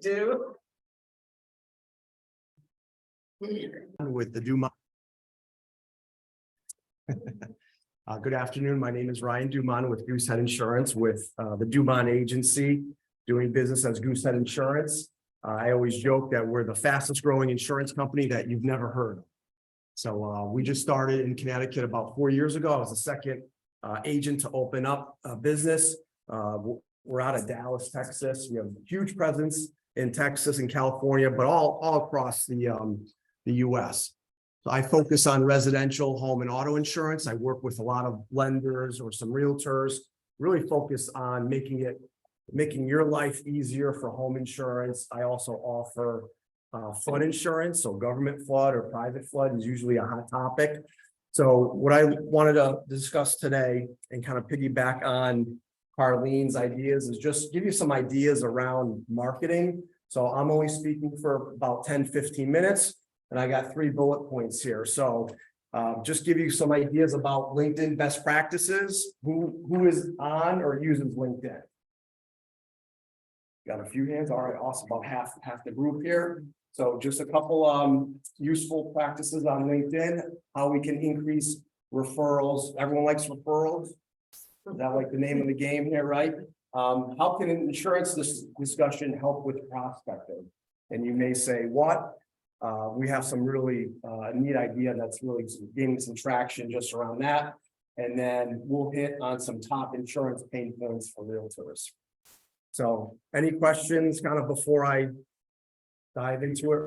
Do. With the Dumont. Good afternoon. My name is Ryan Dumont with Goosehead Insurance with the Dumont Agency, doing business as Goosehead Insurance. I always joke that we're the fastest growing insurance company that you've never heard of. So we just started in Connecticut about 4 years ago. I was the second agent to open up a business. We're out of Dallas, Texas. We have a huge presence in Texas and California, but all across the US. So I focus on residential, home and auto insurance. I work with a lot of lenders or some realtors, really focus on making your life easier for home insurance. I also offer flood insurance. So government flood or private flood is usually a hot topic. So what I wanted to discuss today and kind of piggyback on Carlene's ideas is just give you some ideas around marketing. So I'm only speaking for about 10-15 minutes. And I got 3 bullet points here. So just give you some ideas about LinkedIn best practices. Who is on or uses LinkedIn? Got a few hands. All right, awesome. About half the group here. So just a couple useful practices on LinkedIn, how we can increase referrals. Everyone likes referrals. Is that like the name of the game here, right? How can an insurance discussion help with prospecting? And you may say, what? We have some really neat idea that's really gaining some traction just around that. And then we'll hit on some top insurance pain points for realtors. So any questions kind of before I dive into it?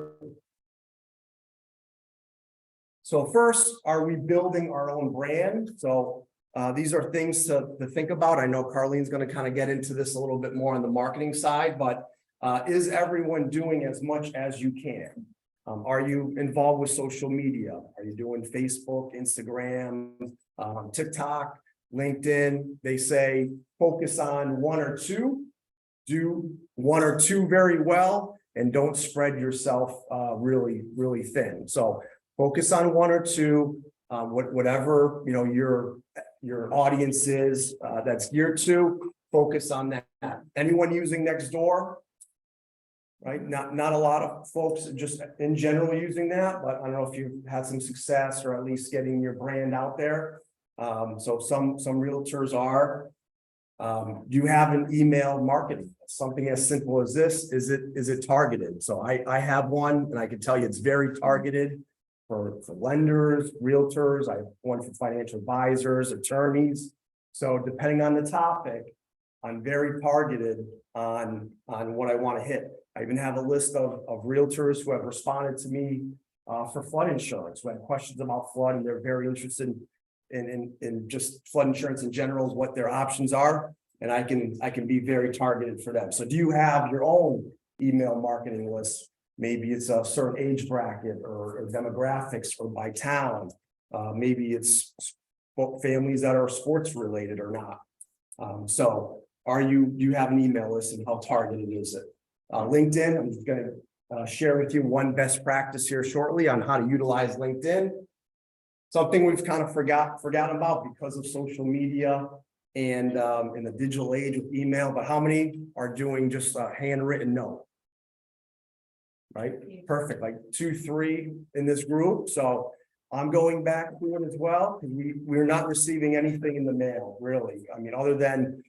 So first, are we building our own brand? So these are things to think about. I know Carlene's going to kind of get into this a little bit more on the marketing side, but is everyone doing as much as you can? Are you involved with social media? Are you doing Facebook, Instagram, TikTok, LinkedIn? They say focus on 1 or 2, do 1 or 2 very well, and don't spread yourself really thin. So focus on 1 or 2, whatever you know your audience is that's geared to. Focus on that. Anyone using Nextdoor? Right, not a lot of folks just in general using that, but I don't know if you've had some success or at least getting your brand out there. So some realtors are. Do you have an email marketing? Something as simple as this. Is it targeted? So I have one, and I can tell you it's very targeted for lenders, realtors. I have one for financial advisors, attorneys. So depending on the topic, I'm very targeted on what I want to hit. I even have a list of realtors who have responded to me for flood insurance, who have questions about flood, and they're very interested in just flood insurance in general, what their options are, and I can be very targeted for them. So do you have your own email marketing list? Maybe it's a certain age bracket or demographics or by town. Maybe it's families that are sports related or not. So do you have an email list, and how targeted is it? LinkedIn, I'm just going to share with you one best practice here shortly on how to utilize LinkedIn. Something we've kind of forgotten about because of social media and in the digital age with email, but how many are doing just a handwritten note? Right? Perfect, like 2, 3 in this group. So I'm going back to it as well, because we're not receiving anything in the mail, really. I mean, other than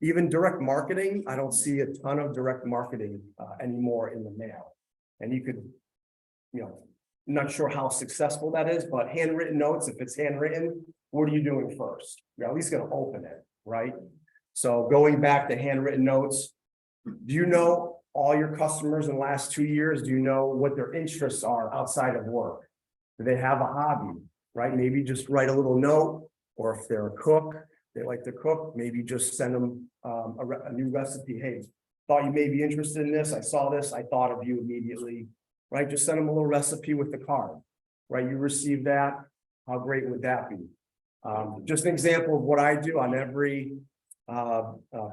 even direct marketing, I don't see a ton of direct marketing anymore in the mail. And you could, not sure how successful that is, but handwritten notes, if it's handwritten, what are you doing first? You're at least going to open it, right? So going back to handwritten notes, do you know all your customers in the last 2 years? Do you know what their interests are outside of work? Do they have a hobby, right? Maybe just write a little note, or if they're a cook, they like to cook, maybe just send them a new recipe. Hey, thought you may be interested in this. I saw this. I thought of you immediately, right? Just send them a little recipe with the card, right? You receive that. How great would that be? Just an example of what I do on every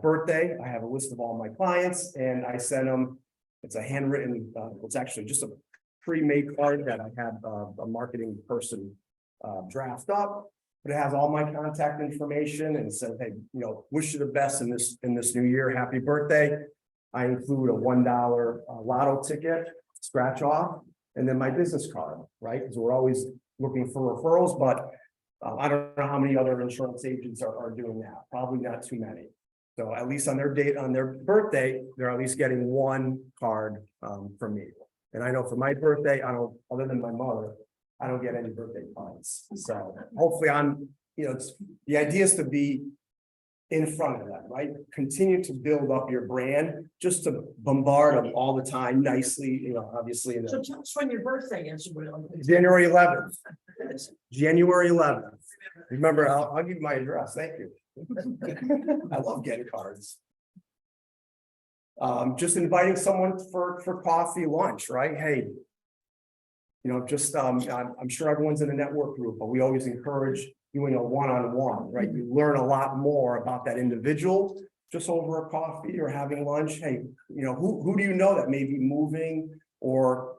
birthday. I have a list of all my clients, and I send them, it's a handwritten, it's actually just a pre-made card that I had a marketing person draft up. But it has all my contact information and said, hey, wish you the best in this new year. Happy birthday. I include a $1 lotto ticket, scratch off, and then my business card, right? Because we're always looking for referrals, but I don't know how many other insurance agents are doing that. Probably not too many. So at least on their date, on their birthday, they're at least getting one card from me. And I know for my birthday, I don't, other than my mother, I don't get any birthday cards. So hopefully the idea is to be in front of them, right? Continue to build up your brand, just to bombard them all the time nicely, obviously. So tell us when your birthday is, Will. January 11th. January 11th. Remember, I'll give you my address. Thank you. I love getting cards. Just inviting someone for coffee, lunch, right? Hey, I'm sure everyone's in a network group, but we always encourage doing a one-on-one, right? You learn a lot more about that individual just over a coffee or having lunch. Hey, who do you know that may be moving or,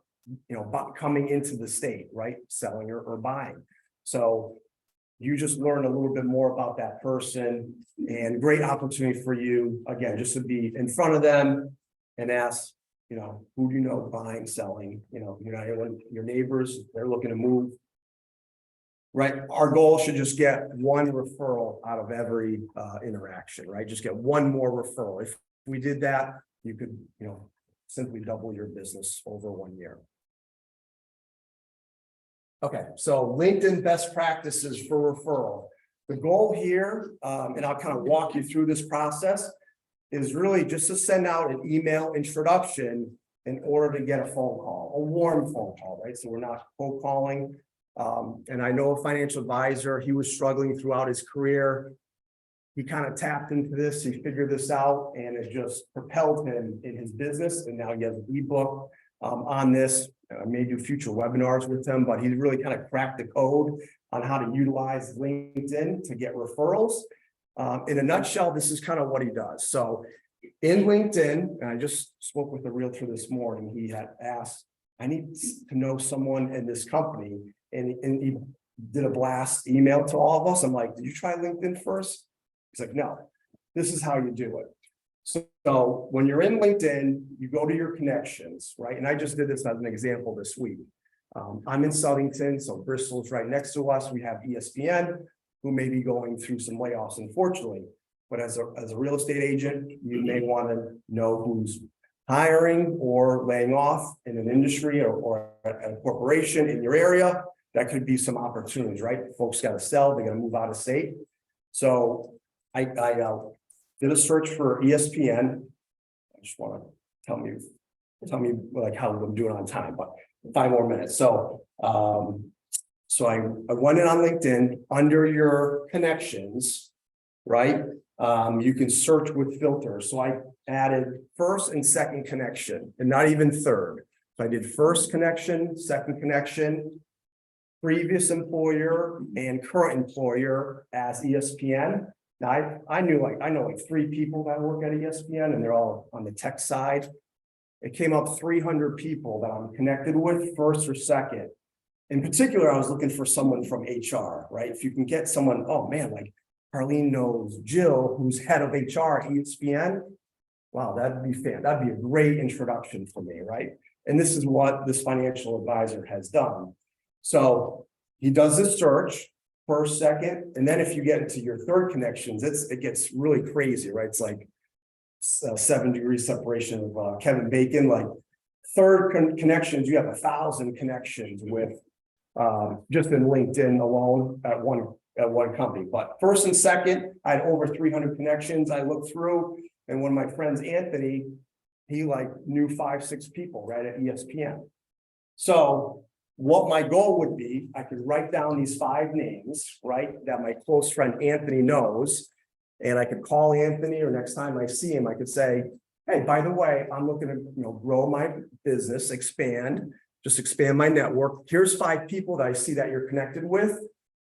coming into the state, right? Selling or buying. So you just learn a little bit more about that person, and great opportunity for you, again, just to be in front of them and ask, who do you know buying, selling, your neighbors, they're looking to move. Right, our goal should just get one referral out of every interaction, right? Just get one more referral. If we did that, you could, simply double your business over 1 year. Okay, so LinkedIn best practices for referral. The goal here, and I'll kind of walk you through this process, is really just to send out an email introduction in order to get a phone call, a warm phone call, right? So we're not cold calling. And I know a financial advisor, he was struggling throughout his career. He kind of tapped into this, he figured this out, and it just propelled him in his business. And now he has an ebook on this. I may do future webinars with him, but he really kind of cracked the code on how to utilize LinkedIn to get referrals. In a nutshell, this is kind of what he does. So in LinkedIn, and I just spoke with a realtor this morning, he had asked, I need to know someone in this company. And he did a blast email to all of us. I'm like, did you try LinkedIn first? He's like, no, this is how you do it. So when you're in LinkedIn, you go to your connections, right? And I just did this as an example this week. I'm in Southington, so Bristol's right next to us. We have ESPN, who may be going through some layoffs, unfortunately. But as a real estate agent, you may want to know who's hiring or laying off in an industry or a corporation in your area. That could be some opportunities, right? Folks got to sell, they got to move out of state. So I did a search for ESPN. I just want to tell me like how I'm doing on time, but 5 more minutes. So I went in on LinkedIn under your connections, right? You can search with filters. So I added first and second connection and not even third. So I did first connection, second connection, previous employer and current employer as ESPN. Now I know like 3 people that work at ESPN and they're all on the tech side. It came up 300 people that I'm connected with, first or second. In particular, I was looking for someone from HR, right? If you can get someone, oh man, like Carlene knows Jill, who's head of HR at ESPN. Wow, that'd be a great introduction for me, right? And this is what this financial advisor has done. So he does this search, first, second, and then if you get into your third connections, it gets really crazy, right? It's like 7-degree separation of Kevin Bacon. Like third connections, you have 1,000 connections with just in LinkedIn alone at one company. But first and second, I had over 300 connections. I looked through, and one of my friends, Anthony, he like knew 5-6 people right at ESPN. So what my goal would be, I could write down these 5 names, right, that my close friend Anthony knows, and I could call Anthony, or next time I see him, I could say, hey, by the way, I'm looking to grow my business, expand my network. Here's 5 people that I see that you're connected with.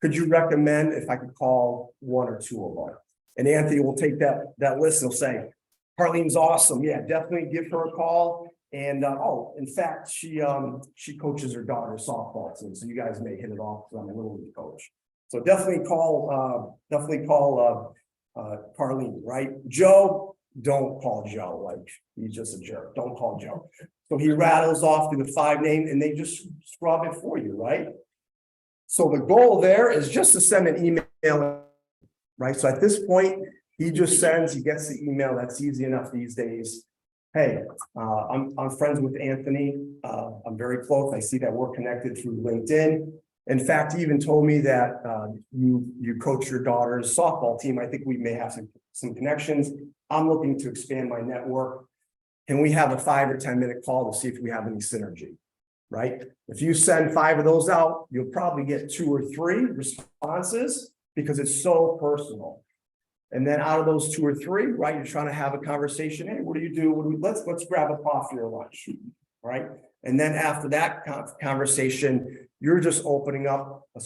Could you recommend if I could call 1 or 2 of them? And Anthony will take that list and he'll say, Carlene's awesome. Yeah, definitely give her a call. And in fact, she coaches her daughter's softball team, so you guys may hit it off because I'm a little league coach. So definitely call Carlene, right? Joe, don't call Joe, like, he's just a jerk, don't call Joe. So he rattles off through the 5 names and they just scrub it for you, right? So the goal there is just to send an email, right? So at this point, he just sends, he gets the email, that's easy enough these days. Hey, I'm friends with Anthony, I'm very close, I see that we're connected through LinkedIn. In fact, he even told me that you coach your daughter's softball team. I think we may have some connections. I'm looking to expand my network. Can we have a 5 or 10 minute call to see if we have any synergy? Right? If you send 5 of those out, you'll probably get 2 or 3 responses because it's so personal. And then out of those 2 or 3, right, you're trying to have a conversation. Hey, what do you do? Let's grab a coffee or lunch, right? And then after that conversation, you're just opening up a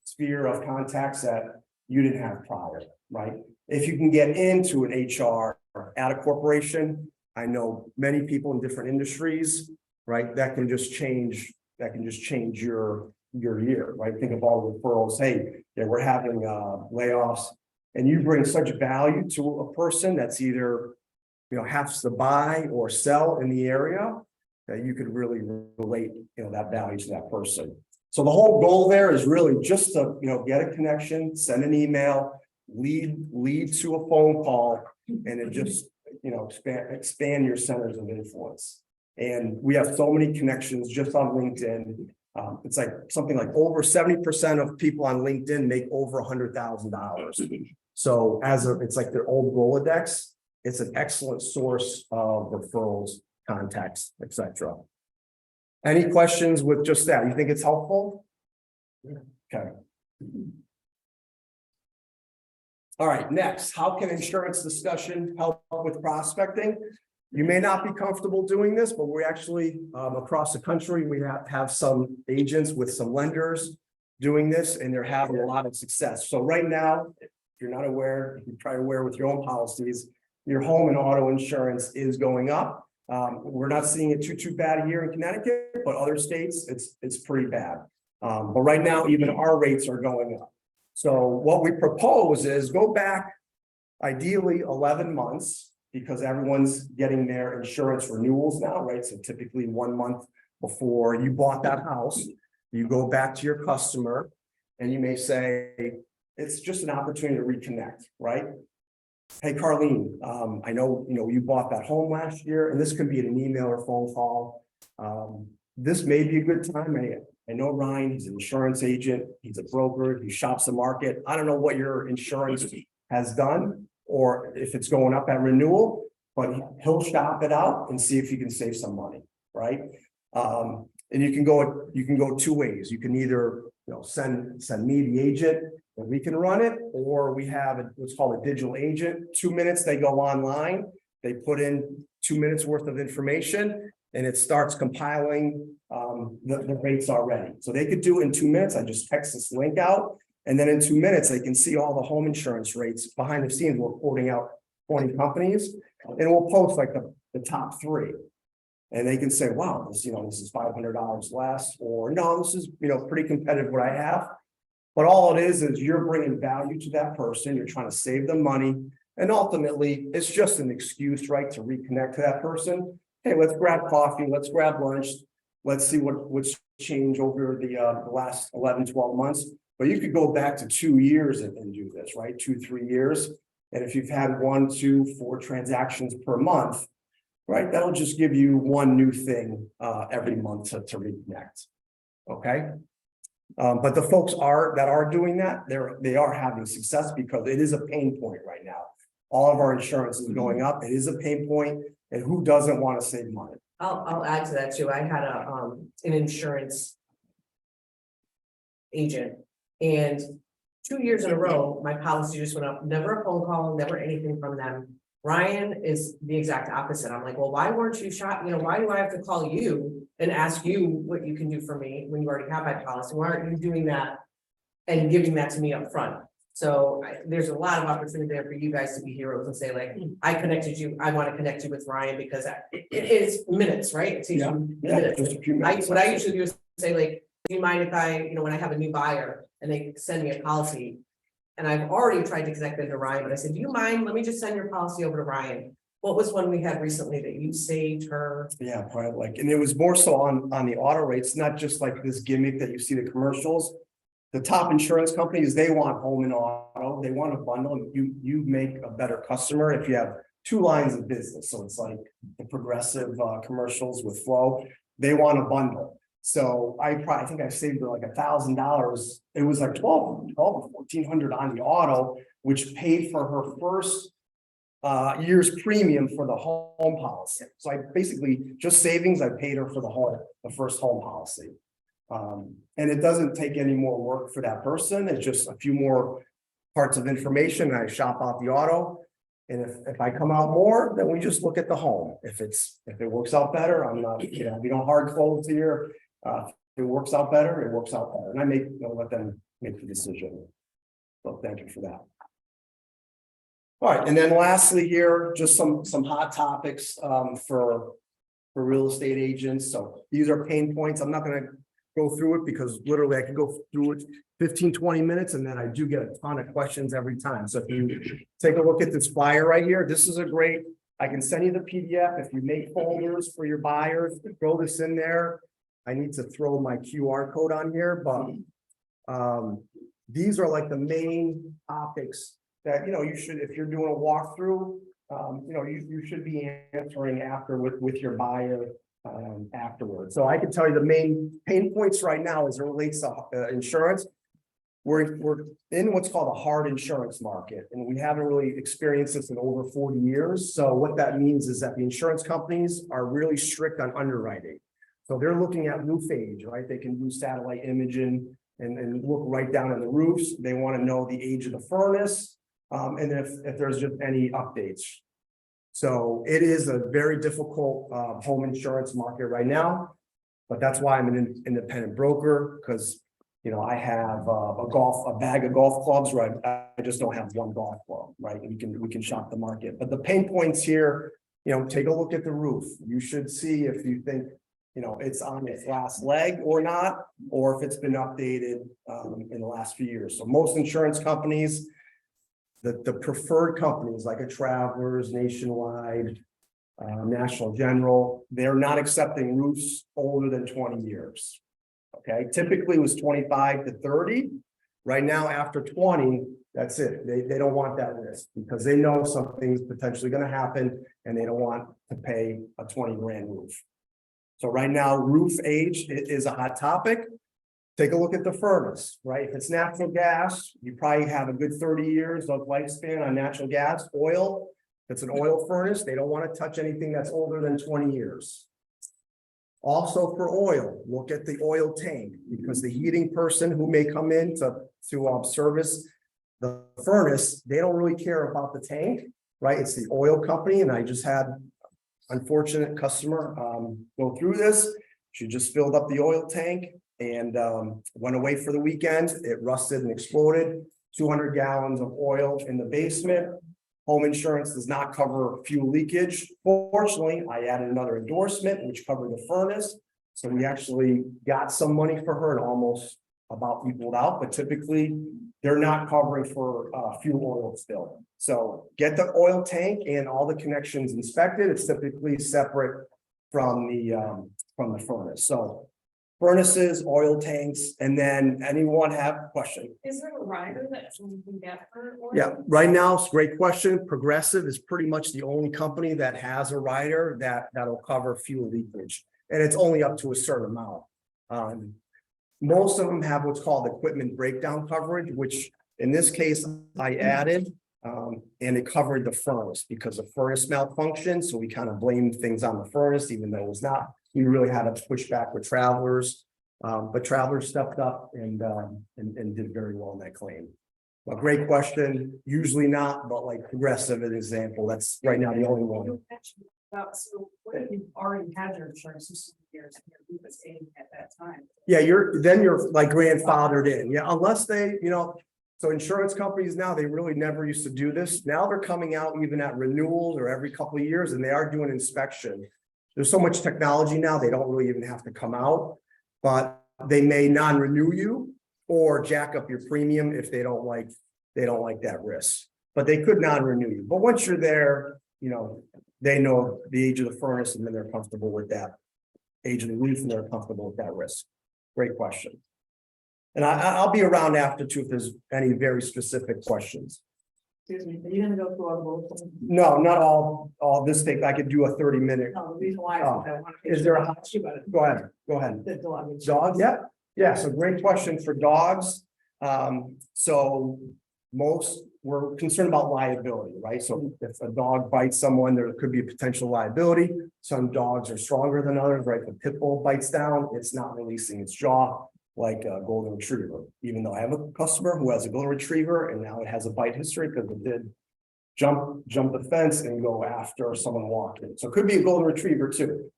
sphere of contacts that you didn't have prior, right? If you can get into an HR at a corporation, I know many people in different industries, right? That can just change your year, right? Think of all the referrals. Hey, yeah, we're having layoffs, and you bring such value to a person that's either, has to buy or sell in the area, that you could really relate, that value to that person. So the whole goal there is really just to, get a connection, send an email, lead to a phone call, and it just, expand your centers of influence. And we have so many connections just on LinkedIn. It's like something like over 70% of people on LinkedIn make over $100,000. So it's like their old Rolodex. It's an excellent source of referrals, contacts, etc. Any questions with just that? You think it's helpful? Okay. All right, next, how can insurance discussion help with prospecting? You may not be comfortable doing this, but we actually, across the country, we have some agents with some lenders doing this, and they're having a lot of success. So right now, if you're not aware, you're probably aware with your own policies, your home and auto insurance is going up. We're not seeing it too bad here in Connecticut, but other states, it's pretty bad. But right now, even our rates are going up. So what we propose is go back, ideally 11 months, because everyone's getting their insurance renewals now, right? So typically 1 month before you bought that house, you go back to your customer and you may say, it's just an opportunity to reconnect, right? Hey, Carlene, I know, you bought that home last year, and this could be an email or phone call. This may be a good time. I know Ryan, he's an insurance agent, he's a broker, he shops the market. I don't know what your insurance has done or if it's going up at renewal, but he'll shop it out and see if you can save some money, right? And you can go 2 ways. You can either send me the agent and we can run it, or we have what's called a digital agent. 2 minutes, they go online, they put in 2 minutes worth of information, and it starts compiling the rates already. So they could do it in 2 minutes. I just text this link out, and then in 2 minutes, they can see all the home insurance rates behind the scenes. We're quoting out 20 companies, and we'll post like the top 3. And they can say, wow, this is $500 less, or no, this is, pretty competitive what I have. But all it is you're bringing value to that person. You're trying to save them money. And ultimately, it's just an excuse, right, to reconnect to that person. Hey, let's grab coffee, let's grab lunch. Let's see what's changed over the last 11, 12 months. But you could go back to 2 years and do this, right? 2, 3 years. And if you've had 1, 2, 4 transactions per month, right, that'll just give you one new thing every month to reconnect. Okay. But the folks that are doing that, they are having success because it is a pain point right now. All of our insurance is going up. It is a pain point, and who doesn't want to save money? I'll add to that too. I had an insurance agent, and 2 years in a row, my policy just went up. Never a phone call, never anything from them. Ryan is the exact opposite. I'm like, well, why weren't you shot? Why do I have to call you and ask you what you can do for me when you already have my policy? Why aren't you doing that and giving that to me up front? So there's a lot of opportunity there for you guys to be heroes and say, like, I connected you. I want to connect you with Ryan because it is minutes, right? It's minutes. Just a few minutes. What I usually do is say, like, do you mind if I, when I have a new buyer and they send me a policy, and I've already tried to connect them to Ryan, but I said, do you mind? Let me just send your policy over to Ryan. What was one we had recently that you saved her? Yeah, probably like, and it was more so on the auto rates, not just like this gimmick that you see the commercials. The top insurance companies, they want home and auto, they want a bundle, you make a better customer if you have two lines of business, so it's like the Progressive commercials with Flow, they want a bundle. So I think I saved her like $1,000, it was like 12 or 1,400 on the auto, which paid for her first year's premium for the home policy. So I basically just savings, I paid her for the first home policy. And it doesn't take any more work for that person. It's just a few more parts of information. I shop out the auto. And if I come out more, then we just look at the home. If it works out better, I'm not, we don't hard close here. If it works out better, it works out better. And I let them make the decision. So thank you for that. All right, and then lastly here, just some hot topics for real estate agents. So these are pain points. I'm not going to go through it because literally I can go through it 15-20 minutes, and then I do get a ton of questions every time. So if you take a look at this flyer right here, this is a great, I can send you the PDF. If you make folders for your buyers, throw this in there. I need to throw my QR code on here, but these are like the main topics that, you should, if you're doing a walkthrough, you should be answering after with your buyer afterwards. So I can tell you the main pain points right now as it relates to insurance. We're in what's called a hard insurance market, and we haven't really experienced this in over 40 years. So what that means is that the insurance companies are really strict on underwriting. So they're looking at roof age, right? They can do satellite imaging and look right down on the roofs. They want to know the age of the furnace, and if there's just any updates. So it is a very difficult home insurance market right now, but that's why I'm an independent broker, because I have a bag of golf clubs, right? I just don't have one golf club, right? We can shop the market. But the pain points here, take a look at the roof. You should see if you think it's on its last leg or not, or if it's been updated in the last few years. So most insurance companies, the preferred companies like a Travelers, Nationwide, National General, they're not accepting roofs older than 20 years. Okay, typically it was 25 to 30. Right now, after 20, that's it. They don't want that risk because they know something's potentially going to happen and they don't want to pay a 20 grand roof. So right now, roof age is a hot topic. Take a look at the furnace, right? If it's natural gas, you probably have a good 30 years of lifespan on natural gas. Oil, if it's an oil furnace, they don't want to touch anything that's older than 20 years. Also for oil, look at the oil tank, because the heating person who may come in to service the furnace, they don't really care about the tank, right? It's the oil company. And I just had unfortunate customer go through this. She just filled up the oil tank and went away for the weekend. It rusted and exploded. 200 gallons of oil in the basement. Home insurance does not cover fuel leakage. Fortunately, I added another endorsement which covered the furnace. So we actually got some money for her and almost about equaled out, but typically they're not covering for fuel oil spill. So get the oil tank and all the connections inspected. It's typically separate from the furnace. So furnaces, oil tanks, and then anyone have a question? Is there a rider that someone can get for oil? Yeah, right now, it's a great question. Progressive is pretty much the only company that has a rider that'll cover fuel leakage, and it's only up to a certain amount. Most of them have what's called equipment breakdown coverage, which in this case I added, and it covered the furnace because the furnace malfunctioned. So we kind of blamed things on the furnace, even though it was not. We really had to push back with Travelers, but Travelers stepped up and did very well in that claim. A great question. Usually not, but like Progressive, an example. That's right now the only one. So what if you've already had your insurance for some years and your roof is aging at that time? Yeah, you're like grandfathered in. Yeah, unless they, so insurance companies now, they really never used to do this. Now they're coming out even at renewals or every couple of years, and they are doing inspection. There's so much technology now, they don't really even have to come out, but they may non-renew you or jack up your premium if they don't like that risk. But they could non-renew you. But once you're there, they know the age of the furnace and then they're comfortable with that. Age of the roof and they're comfortable with that risk. Great question. And I'll be around after too if there's any very specific questions. Excuse me, are you gonna go through all the bullets? No, not all this thing. I could do a 30-minute. No, the reason why. Oh, I want to. is there a- Ask you about it. Go ahead, go ahead. The dog. insurance. Dog, yeah, yeah, so great question for dogs. So most, we're concerned about liability, right? So if a dog bites someone, there could be a potential liability. Some dogs are stronger than others, right? The pit bull bites down, it's not releasing its jaw like a golden retriever. Even though I have a customer who has a golden retriever and now it has a bite history because it did jump the fence and go after someone walking. So it could be a golden retriever too.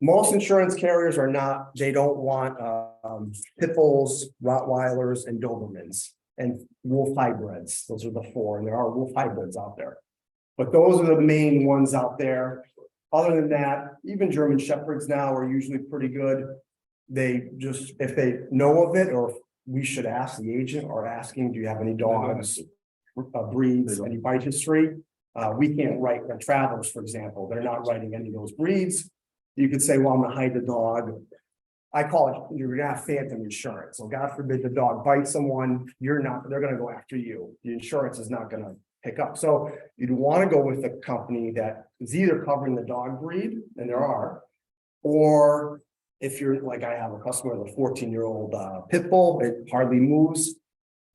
Most insurance carriers are not, they don't want pit bulls, Rottweilers, and Dobermans, and wolf hybrids. Those are the four, and there are wolf hybrids out there. But those are the main ones out there. Other than that, even German Shepherds now are usually pretty good. They just, if they know of it, or we should ask the agent or asking, do you have any dogs, breeds, any bite history? We can't write the Travelers, for example. They're not writing any of those breeds. You could say, well, I'm gonna hide the dog. I call it, you're gonna have phantom insurance. So God forbid the dog bites someone, they're gonna go after you. The insurance is not gonna pick up. So you'd want to go with a company that is either covering the dog breed, and there are, or if you're like, I have a customer with a 14-year-old pit bull, it hardly moves.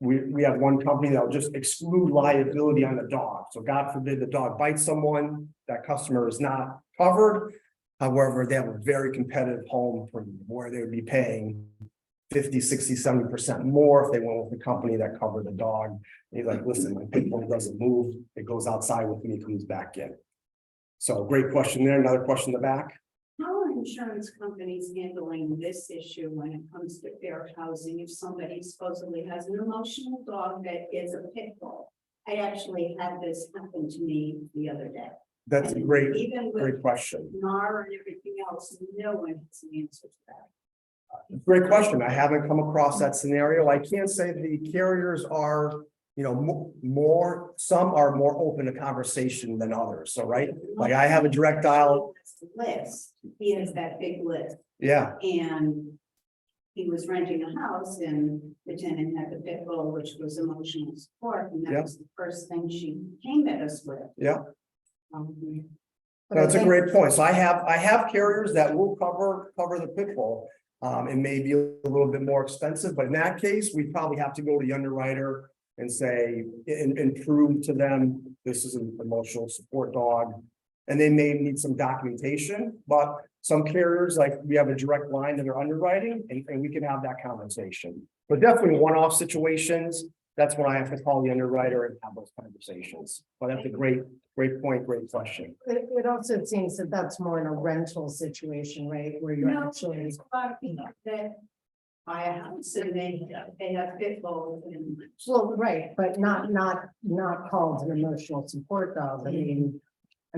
We have one company that will just exclude liability on the dog. So God forbid the dog bites someone, that customer is not covered. However, they have a very competitive home premium where they would be paying 50, 60, 70% more if they went with a company that covered the dog. He's like, listen, my pit bull doesn't move. It goes outside with me, comes back in. So great question there. Another question in the back. How are insurance companies handling this issue when it comes to fair housing? If somebody supposedly has an emotional dog that is a pit bull? I actually had this happen to me the other day. That's a And great, even with great question. NAR and everything else, no one has an answer to that. Great question. I haven't come across that scenario. I can't say the carriers are, more, some are more open to conversation than others. So, right? Like I have a direct dial. List, he has that big list, Yeah, and he was renting a house and the tenant had the pit bull, which was emotional support, and that Yep. was the first thing she came at us with. yeah. Um, That's a great point. So I have carriers that will cover the pit bull. It may be a little bit more expensive, but in that case, we probably have to go to the underwriter and say, and prove to them, this is an emotional support dog. And they may need some documentation, but some carriers, like we have a direct line to their underwriting and we can have that conversation. But definitely one-off situations, that's when I have to call the underwriter and have those conversations. But that's a great point, great question. It also seems that that's more in a rental situation, right, where you're No, actually. there's a lot of people that buy a house and they have pit bulls and. Well, right, but not called an emotional support dog. I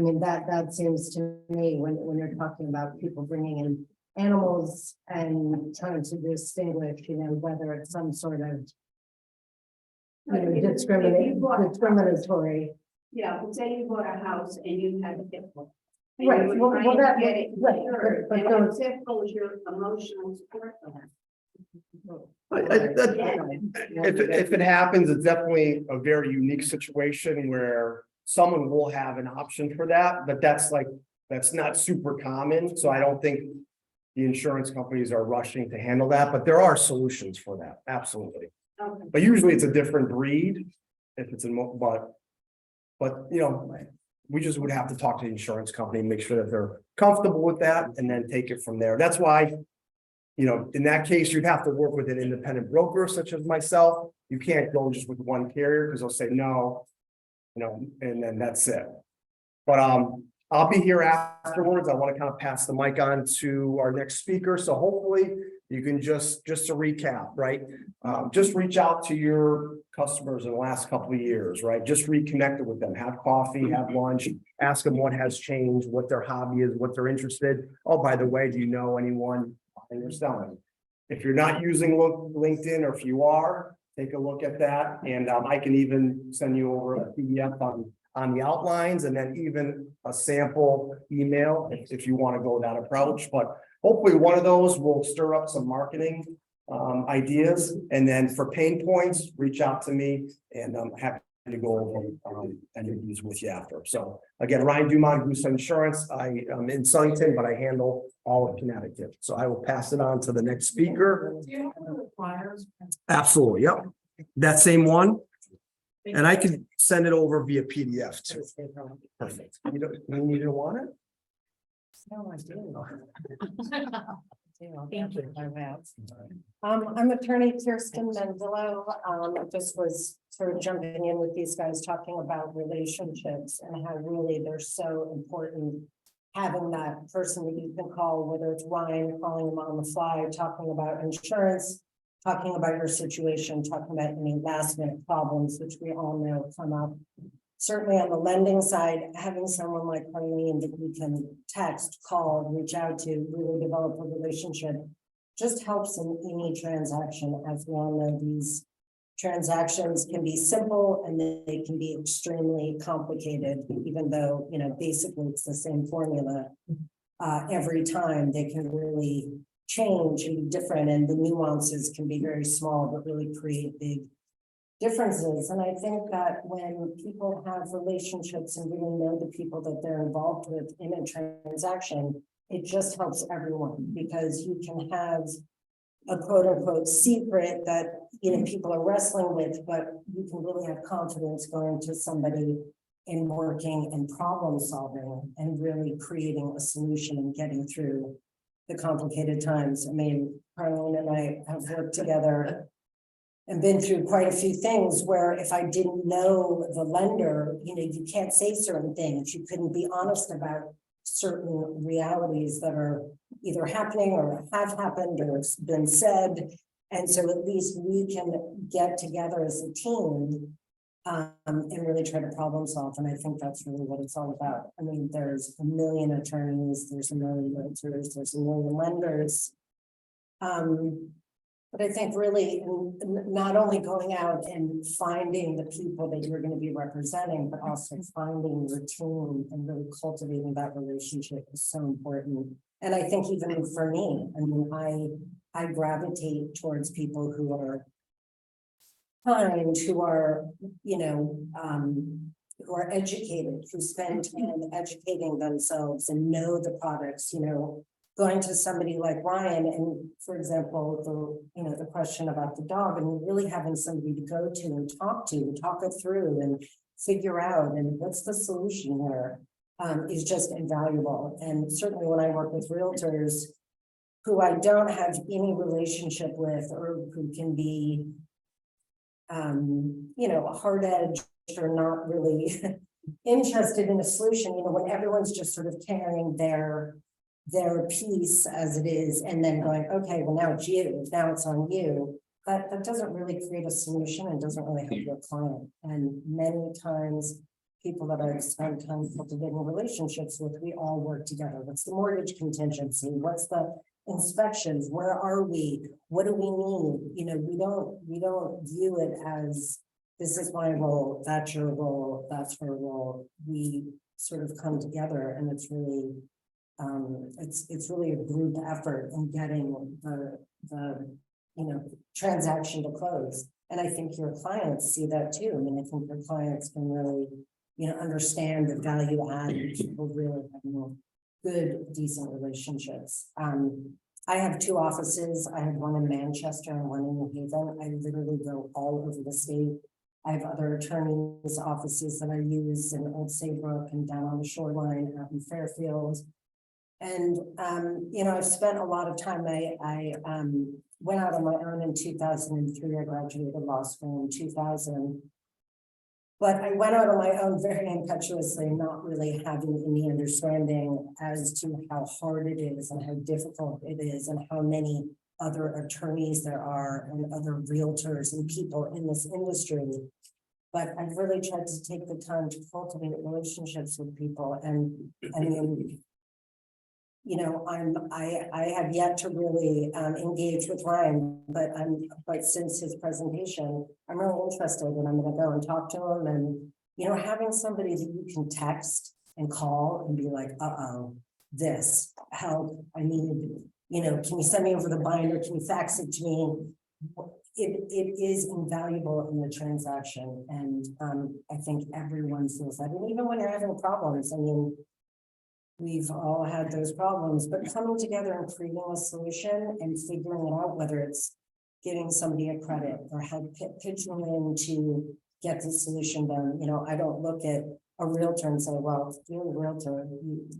mean, that seems to me when you're talking about people bringing in animals and trying to distinguish, whether it's some sort of discriminatory. Yeah, but say you bought a house and you had a pit bull. and Right, you were well, trying to that- get it right, insured, but and those- the pit bull is your emotional support for that. If it happens, it's definitely a very unique situation where someone will have an option for that, but that's not super common. So I don't think the insurance companies are rushing to handle that, but there are solutions for that. Absolutely. Okay. But usually it's a different breed if it's but we just would have to talk to the insurance company and make sure that they're comfortable with that and then take it from there. That's why, in that case, you'd have to work with an independent broker such as myself. You can't go just with one carrier because they'll say no, and then that's it. But I'll be here afterwards. I want to kind of pass the mic on to our next speaker. So hopefully you can just to recap, right? Just reach out to your customers in the last couple of years, right? Just reconnect with them, have coffee, have lunch, ask them what has changed, what their hobby is, what they're interested. Oh, by the way, do you know anyone and you're selling? If you're not using LinkedIn, or if you are, take a look at that. And I can even send you over a PDF on on the outlines and then even a sample email if you want to go that approach. But hopefully one of those will stir up some marketing ideas. And then for pain points, reach out to me and I'm happy to go over any of these with you after. So again, Ryan Dumont, Goose Insurance. I am in Sillington, but I handle all of Connecticut. So I will pass it on to the next speaker. Do you have the flyers? Absolutely. Yep. That same one. And I can send it over via PDF too. Perfect. You don't want it? No, I do. Thank you. I'm attorney Kirsten Menzilo. I just was sort of jumping in with these guys talking about relationships and how really they're so important. Having that person that you can call, whether it's Ryan calling them on the fly, talking about insurance, talking about your situation, talking about any last minute problems, which we all know come up. Certainly on the lending side, having someone like Carlene that we can text, call, reach out to, really develop a relationship just helps in any transaction. As we all know, these transactions can be simple and they can be extremely complicated, even though, you know, basically it's the same formula. Every time they can really change and be different, and the nuances can be very small, but really create big differences. And I think that when people have relationships and really know the people that they're involved with in a transaction, it just helps everyone, because you can have a quote unquote secret that, you know, people are wrestling with, but you can really have confidence going to somebody in working and problem solving and really creating a solution and getting through the complicated times. I mean, Carlene and I have worked together and been through quite a few things where if I didn't know the lender, you know, you can't say certain things. You couldn't be honest about certain realities that are either happening or have happened or been said. And so at least we can get together as a team and really try to problem solve. And I think that's really what it's all about. I mean, there's a million attorneys, there's a million realtors, there's a million lenders. But I think really not only going out and finding the people that you're going to be representing, but also finding your team and really cultivating that relationship is so important. And I think even for me, I mean, I gravitate towards people who are kind, who are, you know, who are educated, who spend time educating themselves and know the products, you know. Going to somebody like Ryan and, for example, the question about the dog, and really having somebody to go to and talk it through and figure out, and what's the solution here, is just invaluable. And certainly when I work with realtors who I don't have any relationship with, or who can be, you know, hard-edged or not really interested in a solution, you know, when everyone's just sort of carrying their piece as it is, and then going, okay, well, now it's you, now it's on you. That doesn't really create a solution and doesn't really help your client. And many times, people that I've spent time cultivating relationships with, we all work together. What's the mortgage contingency? What's the inspections? Where are we? What do we need? You know, we don't view it as this is my role, that's your role, that's her role. We sort of come together, and it's really it's really a group effort in getting the you know, transaction to close. And I think your clients see that too. I mean, I think your clients can really, you know, understand the value add and people really having good, decent relationships. I have two offices. I have one in Manchester and one in New Haven. I literally go all over the state. I have other attorneys' offices that I use in Old Saybrook and down on the shoreline out in Fairfield. And, you know, I've spent a lot of time. I went out on my own in 2003. I graduated law school in 2000. But I went out on my own very impetuously, not really having any understanding as to how hard it is and how difficult it is and how many other attorneys there are and other realtors and people in this industry. But I've really tried to take the time to cultivate relationships with people. And I mean, you know, I have yet to really engage with Ryan, but since his presentation, I'm really interested, and I'm going to go and talk to him and you know, having somebody that you can text and call and be like, this, help, I need, you know, can you send me over the binder, can you fax it to me? It is invaluable in the transaction, and I think everyone feels that, and even when you're having problems, I mean, we've all had those problems, but coming together and creating a solution and figuring it out, whether it's giving somebody a credit or pitching in to get the solution done. You know, I don't look at a realtor and say, well, you're a realtor,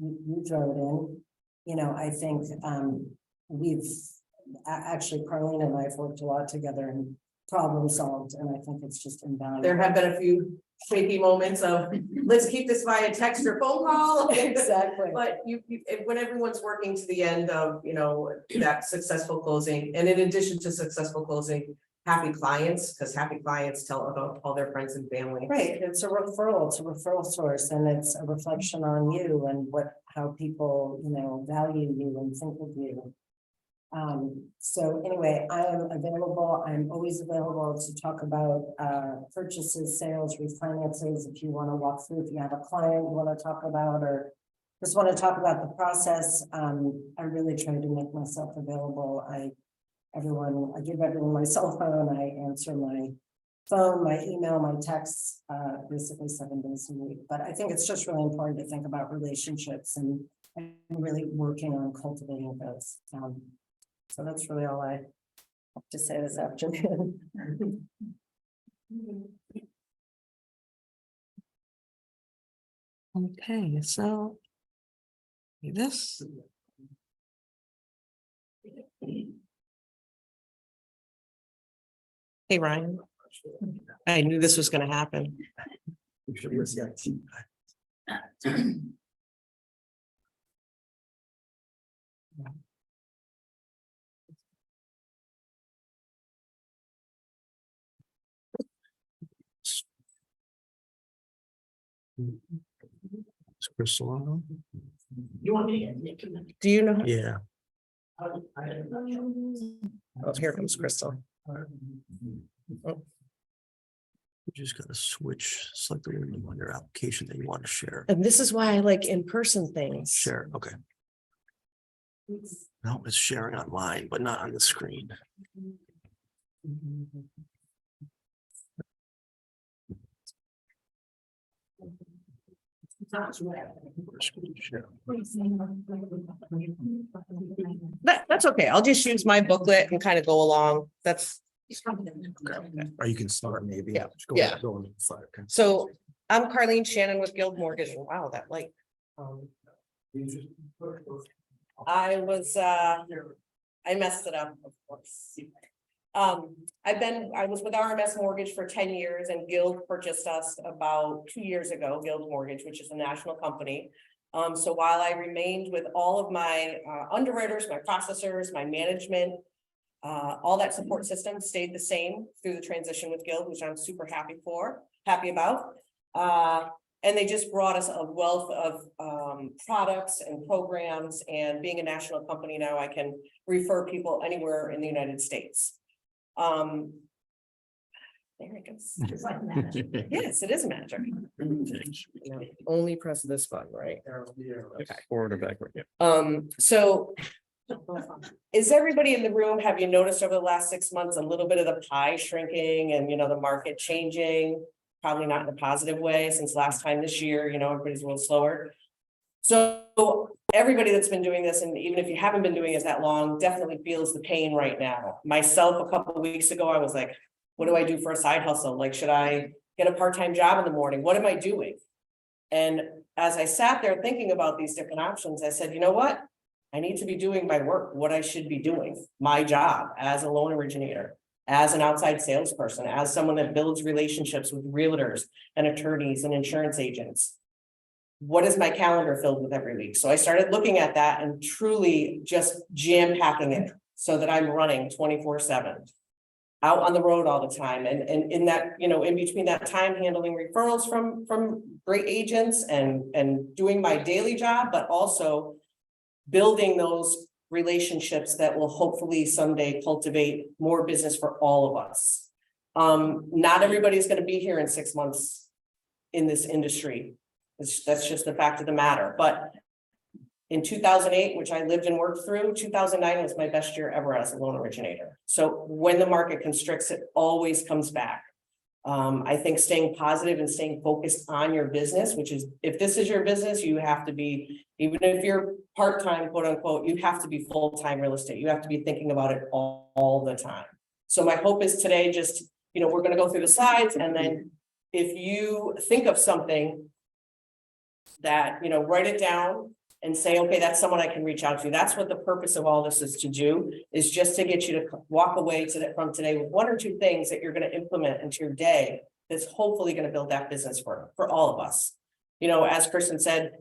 you throw it in. You know, I think actually, Carlene and I have worked a lot together and problem solved, and I think it's just invaluable. There have been a few shaky moments of, let's keep this via text or phone call. Exactly. But when everyone's working to the end of, you know, that successful closing, and in addition to successful closing, happy clients, because happy clients tell about all their friends and family. Right, it's a referral source, and it's a reflection on you and how people, you know, value you and think of you. So anyway, I am available. I'm always available to talk about purchases, sales, refinances. If you want to walk through, if you have a client you want to talk about, or just want to talk about the process, I really try to make myself available. I give everyone my cell phone. I answer my phone, my email, my texts, basically 7 days a week. But I think it's just really important to think about relationships and really working on cultivating those. So that's really all I have to say this afternoon. Okay, so this. Hey, Ryan. I knew this was going to happen. Is Crystal on? You want me to? Do you know? Yeah. Oh, here comes Crystal. You just gotta switch, select the window on your application that you want to share. And this is why I like in-person things. Share, okay. No, it's sharing online, but not on the screen. That's okay. I'll just use my booklet and kind of go along. That's. Or you can start maybe. Yeah, Just go- yeah. go on the side, okay. So I'm Carlene Shannon with Guild Mortgage. Wow, that like. I messed it up, of course. I was with RMS Mortgage for 10 years, and Guild purchased us about 2 years ago, Guild Mortgage, which is a national company. So while I remained with all of my underwriters, my processors, my management, all that support system stayed the same through the transition with Guild, which I'm super happy about. And they just brought us a wealth of products and programs, and being a national company now, I can refer people anywhere in the United States. There it goes. It's like magic. Yes, it is magic. Only press this button, right? Okay. Forward or backward, yeah. So is everybody in the room, have you noticed over the last 6 months, a little bit of the pie shrinking and, you know, the market changing? Probably not in a positive way since last time this year, you know, everybody's a little slower. So everybody that's been doing this, and even if you haven't been doing it that long, definitely feels the pain right now. Myself, a couple of weeks ago, I was like, what do I do for a side hustle? Like, should I get a part-time job in the morning? What am I doing? And as I sat there thinking about these different options, I said, you know what? I need to be doing my work, what I should be doing, my job as a loan originator, as an outside salesperson, as someone that builds relationships with realtors and attorneys and insurance agents. What is my calendar filled with every week? So I started looking at that and truly just jam packing it so that I'm running 24/7 out on the road all the time. And in that, you know, in between that time, handling referrals from great agents and doing my daily job, but also building those relationships that will hopefully someday cultivate more business for all of us. Not everybody's going to be here in 6 months. in this industry. That's just the fact of the matter, but in 2008, which I lived and worked through, 2009 was my best year ever as a loan originator. So when the market constricts, it always comes back. I think staying positive and staying focused on your business, which is, if this is your business, you have to be, even if you're part-time, quote unquote, you have to be full-time real estate. You have to be thinking about it all the time. So my hope is today, just, we're going to go through the slides, and then if you think of something that, write it down and say, okay, that's someone I can reach out to. That's what the purpose of all this is to do, is just to get you to walk away from today with 1 or 2 things that you're going to implement into your day that's hopefully going to build that business for all of us. As Kristen said,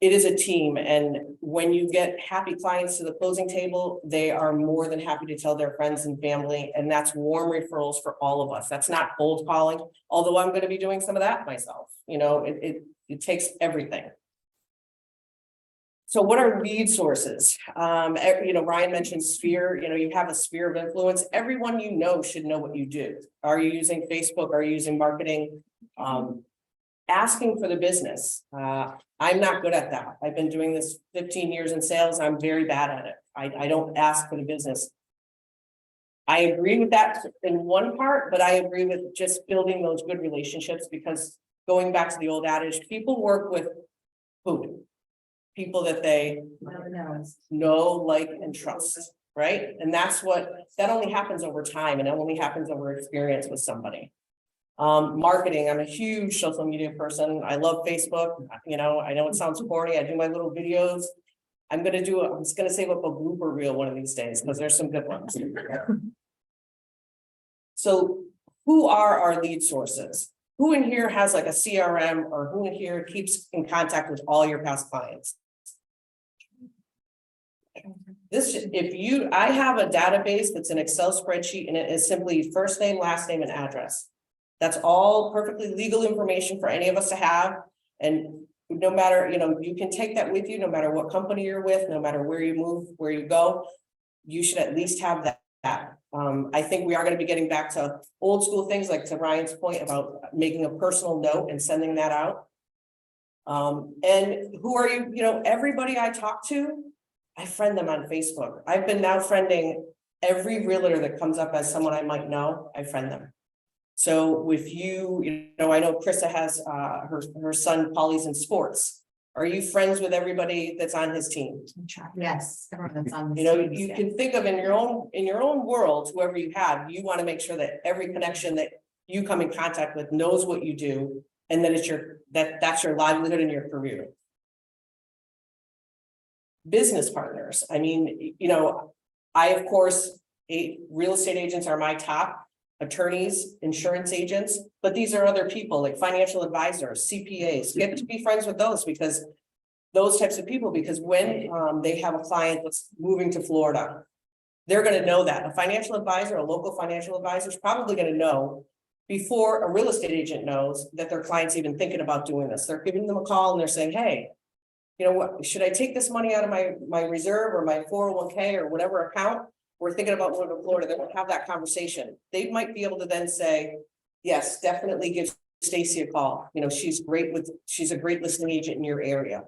it is a team, and when you get happy clients to the closing table, they are more than happy to tell their friends and family, and that's warm referrals for all of us. That's not cold calling, although I'm going to be doing some of that myself. It takes everything. So what are lead sources? Ryan mentioned sphere, you have a sphere of influence. Everyone should know what you do. Are you using Facebook? Are you using marketing? Asking for the business. I'm not good at that. I've been doing this 15 years in sales. I'm very bad at it. I don't ask for the business. I agree with that in one part, but I agree with just building those good relationships, because going back to the old adage, people work with who? People that they know, like, and trust, right? And that only happens over time, and it only happens over experience with somebody. Marketing, I'm a huge social media person. I love Facebook. I know it sounds corny. I do my little videos. I'm just gonna save up a blooper reel one of these days, because there's some good ones. So who are our lead sources? Who in here has like a CRM, or who in here keeps in contact with all your past clients? I have a database that's an Excel spreadsheet, and it is simply first name, last name, and address. That's all perfectly legal information for any of us to have. And no matter, you can take that with you, no matter what company you're with, no matter where you move, where you go, you should at least have that. I think we are going to be getting back to old school things, like to Ryan's point about making a personal note and sending that out. And who are you? Everybody I talk to, I friend them on Facebook. I've been now friending every realtor that comes up as someone I might know. I friend them. So if I know Krista has her son Paulie's in sports. Are you friends with everybody that's on his team? Yes, everyone that's on. You can think of in your own world, whoever you have, you want to make sure that every connection that you come in contact with knows what you do, and that that's your livelihood and your career. Business partners. I mean, of course, real estate agents are my top, attorneys, insurance agents, but these are other people like financial advisors, CPAs. Get to be friends with those, because those types of people, because when they have a client that's moving to Florida, they're going to know that a financial advisor, a local financial advisor, is probably going to know before a real estate agent knows that their client's even thinking about doing this. They're giving them a call and they're saying, hey, what, should I take this money out of my reserve or my 401k or whatever account? We're thinking about moving to Florida. They won't have that conversation. They might be able to then say, yes, definitely give Stacy a call. She's a great listing agent in your area.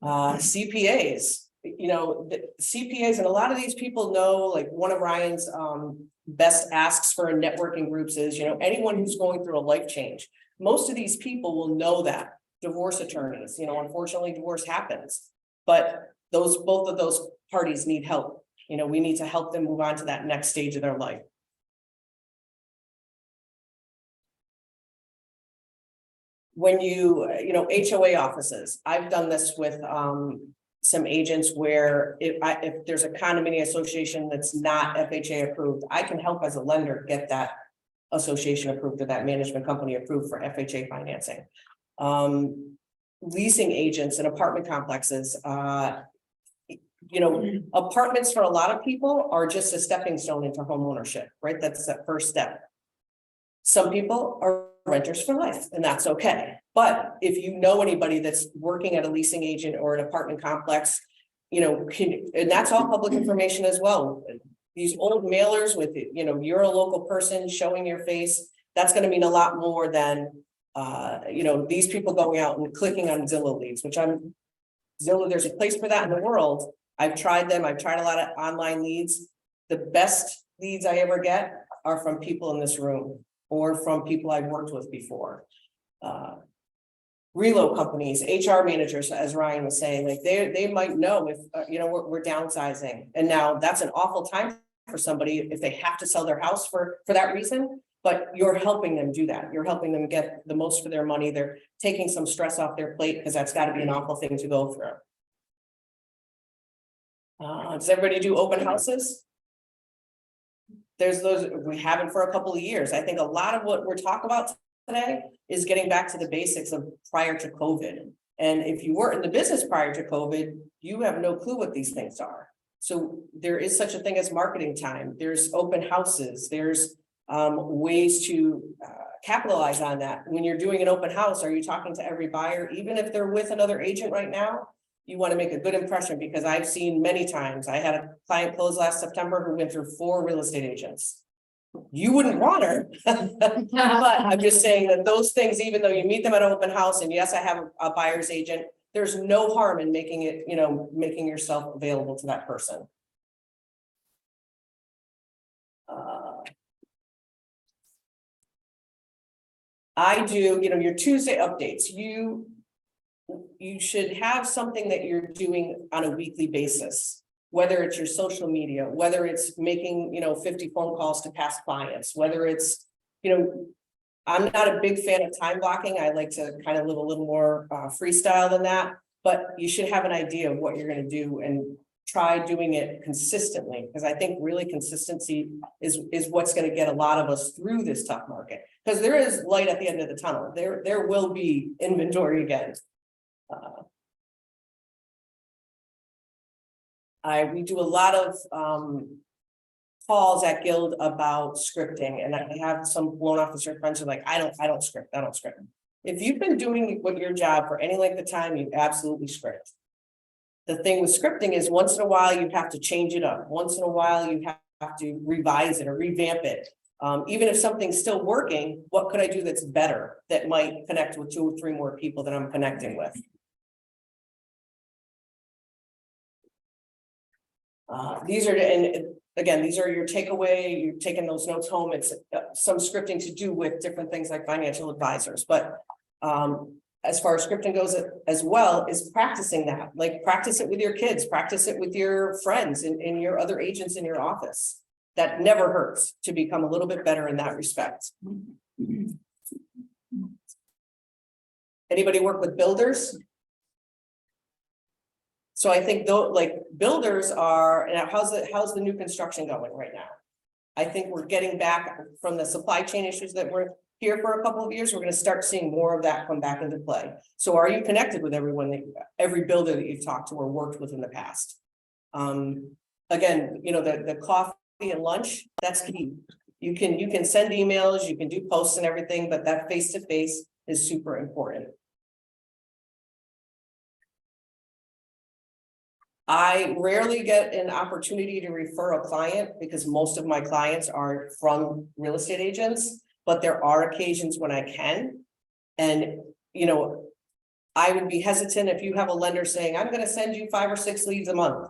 CPAs, CPAs, and a lot of these people know, like one of Ryan's best asks for networking groups is, anyone who's going through a life change. Most of these people will know that. Divorce attorneys, unfortunately divorce happens, but both of those parties need help. We need to help them move on to that next stage of their life. When HOA offices, I've done this with some agents where if there's a condominium association that's not FHA approved, I can help as a lender get that association approved or that management company approved for FHA financing. Leasing agents and apartment complexes, apartments for a lot of people are just a stepping stone into home ownership, right? That's that first step. Some people are renters for life, and that's okay. But if you know anybody that's working at a leasing agent or an apartment complex, and that's all public information as well. These old mailers with, you're a local person showing your face, that's going to mean a lot more than You know, these people going out and clicking on Zillow leads, which Zillow, there's a place for that in the world. I've tried them. I've tried a lot of online leads. The best leads I ever get are from people in this room or from people I've worked with before. Reload companies, HR managers, as Ryan was saying, like they might know if, you know, we're downsizing. And now that's an awful time for somebody if they have to sell their house for that reason, but you're helping them do that. You're helping them get the most for their money. They're taking some stress off their plate because that's got to be an awful thing to go through. Does everybody do open houses? There's those, we haven't for a couple of years. I think a lot of what we're talking about today is getting back to the basics of prior to COVID. And if you weren't in the business prior to COVID, you have no clue what these things are. So there is such a thing as marketing time. There's open houses. There's ways to capitalize on that. When you're doing an open house, are you talking to every buyer, even if they're with another agent right now? You want to make a good impression, because I've seen many times. I had a client close last September who went through 4 real estate agents. You wouldn't want her, but I'm just saying that those things, even though you meet them at an open house, and yes, I have a buyer's agent, there's no harm in making it, you know, making yourself available to that person. I do, you know, your Tuesday updates, you should have something that you're doing on a weekly basis, whether it's your social media, whether it's making, you know, 50 phone calls to past clients, whether it's, you know, I'm not a big fan of time blocking. I like to kind of live a little more freestyle than that, but you should have an idea of what you're going to do and try doing it consistently, because I think really consistency is what's going to get a lot of us through this tough market, because there is light at the end of the tunnel. There will be inventory again. We do a lot of calls at Guild about scripting, and I have some loan officer friends who are like, I don't script. If you've been doing your job for any length of time, you absolutely script. The thing with scripting is once in a while you have to change it up. Once in a while you have to revise it or revamp it. Even if something's still working, what could I do that's better that might connect with 2 or 3 more people that I'm connecting with? These are, and again, these are your takeaway. You're taking those notes home. It's some scripting to do with different things like financial advisors, but as far as scripting goes as well, is practicing that. Like practice it with your kids, practice it with your friends and your other agents in your office. That never hurts to become a little bit better in that respect. Anybody work with builders? So I think though, like builders are, and how's the new construction going right now? I think we're getting back from the supply chain issues that were here for a couple of years. We're going to start seeing more of that come back into play. So are you connected with every builder that you've talked to or worked with in the past? Again, you know, the coffee and lunch, that's key. You can send emails, you can do posts and everything, but that face-to-face is super important. I rarely get an opportunity to refer a client because most of my clients are from real estate agents, but there are occasions when I can. And, you know, I would be hesitant if you have a lender saying, I'm going to send you 5 or 6 leads a month.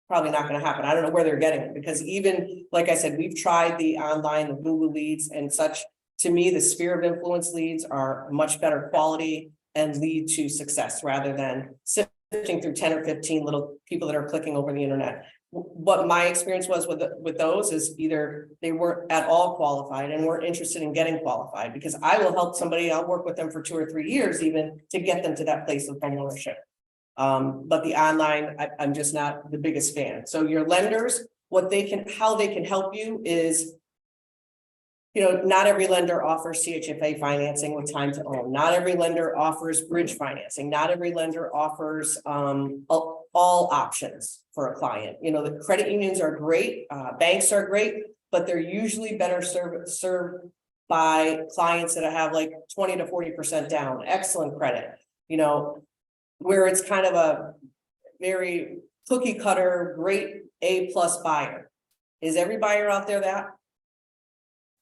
Probably not going to happen. I don't know where they're getting it, because even, like I said, we've tried the online, the Google leads and such. To me, the sphere of influence leads are much better quality and lead to success rather than sifting through 10 or 15 little people that are clicking over the internet. What my experience was with those is either they weren't at all qualified and weren't interested in getting qualified, because I will help somebody, I'll work with them for 2 or 3 years even to get them to that place of home ownership. But the online, I'm just not the biggest fan. So your lenders, how they can help you is, you know, not every lender offers CHFA financing with time to own. Not every lender offers bridge financing. Not every lender offers all options for a client. You know, the credit unions are great, banks are great, but they're usually better served by clients that have like 20 to 40% down, excellent credit, you know, where it's kind of a very cookie cutter, great A+ buyer. Is every buyer out there that?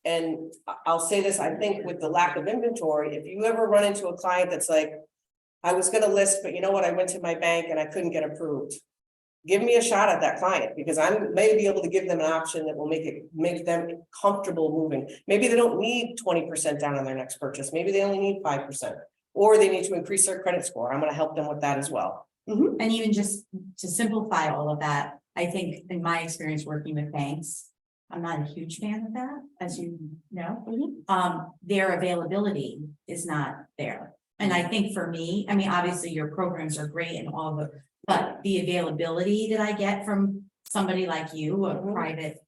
and I'll say this, I think with the lack of inventory, if you ever run into a client that's like, I was gonna list, but you know what, I went to my bank and I couldn't get approved. Give me a shot at that client, because I may be able to give them an option that will make them comfortable moving. Maybe they don't need 20% down on their next purchase, maybe they only need 5%, or they need to increase their credit score. I'm gonna help them with that as well. And even just to simplify all of that, I think in my experience working with banks, I'm not a huge fan of that, as you know. Their availability is not there. And I think for me, I mean, obviously your programs are great and all the, but the availability that I get from somebody like you, a private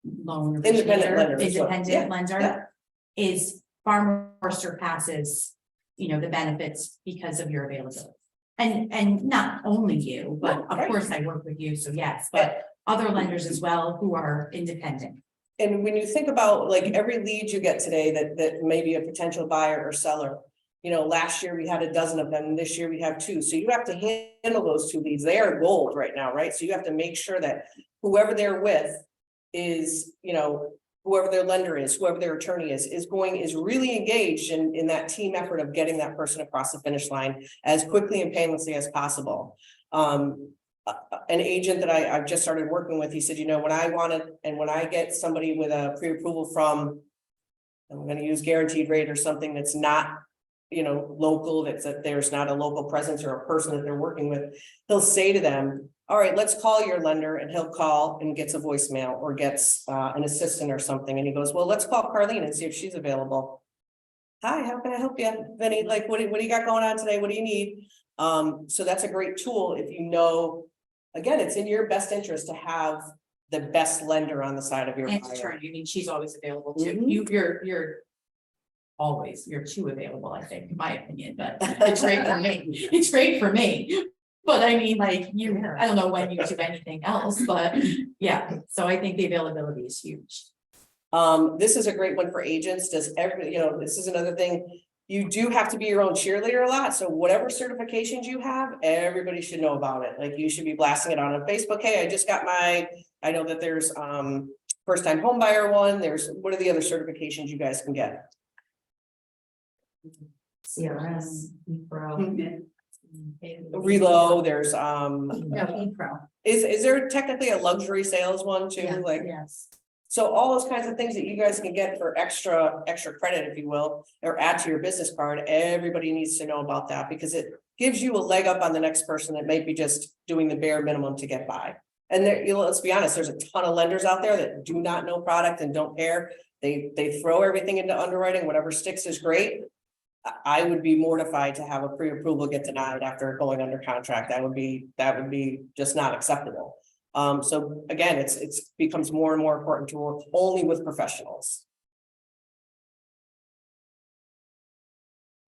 loan Independent originator, lender, so, independent yeah, lender, is far more surpasses, you know, the benefits because of your availability. And not only you, but of Right. course I work with you, so yes, but other lenders as well who are independent. And when you think about like every lead you get today that may be a potential buyer or seller. You know, last year we had a dozen of them, and this year we have 2. So you have to handle those 2 leads. They are gold right now, right? So you have to make sure that whoever they're with is, you know, whoever their lender is, whoever their attorney is really engaged in that team effort of getting that person across the finish line as quickly and painlessly as possible. An agent that I've just started working with, he said, you know, when I get somebody with a pre-approval from, I'm going to use guaranteed rate or something that's not, you know, local, that there's not a local presence or a person that they're working with, he'll say to them, all right, let's call your lender, and he'll call and gets a voicemail or gets an assistant or something. And he goes, well, let's call Carlene and see if she's available. Hi, how can I help you? Vinny, like, what do you got going on today? What do you need? So that's a great tool if you know, again, it's in your best interest to have the best lender on the side of your And buyer. attorney, I mean, she's always available too. Mhm. You're too available, I think, in my opinion, but it's great for me. It's great for me. But I mean, like you, I don't know when you do anything else, but yeah, so I think the availability is huge. This is a great one for agents. You know, this is another thing. You do have to be your own cheerleader a lot. So whatever certifications you have, everybody should know about it. Like you should be blasting it on Facebook. Hey, I just got I know that there's first time home buyer one. What are the other certifications you guys can get? CRS, Relo, there's No, ePro. is there technically a luxury sales one too? Yeah, Like, yes. so all those kinds of things that you guys can get for extra credit, if you will, or add to your business card, everybody needs to know about that because it gives you a leg up on the next person that may be just doing the bare minimum to get by. And there, you know, let's be honest, there's a ton of lenders out there that do not know product and don't care. They throw everything into underwriting, whatever sticks is great. I would be mortified to have a pre-approval get denied after going under contract. That would be just not acceptable. So again, it's becomes more and more important to work only with professionals.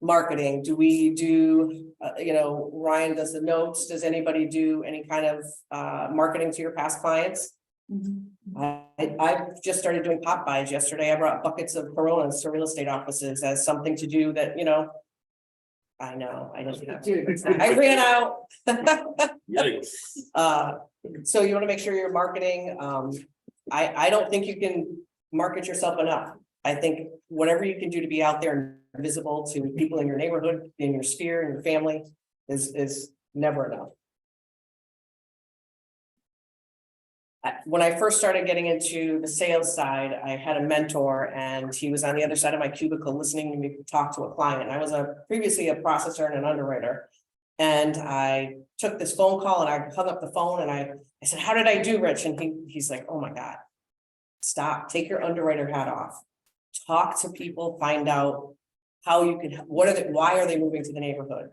Marketing, do we do, you know, Ryan does the notes. Does anybody do any kind of marketing to your past clients? I've just started doing pop buys yesterday. I brought buckets of Coronas to real estate offices as something to do that, you know. I know, I don't know. I ran out. So you want to make sure you're marketing. I don't think you can market yourself enough. I think whatever you can do to be out there and visible to people in your neighborhood, in your sphere, in your family is never enough. When I first started getting into the sales side, I had a mentor and he was on the other side of my cubicle listening to me talk to a client. I was previously a processor and an underwriter. And I took this phone call and I hung up the phone and I said, how did I do, Rich? And he's like, oh my God, stop, take your underwriter hat off. Talk to people, find out how you can, why are they moving to the neighborhood?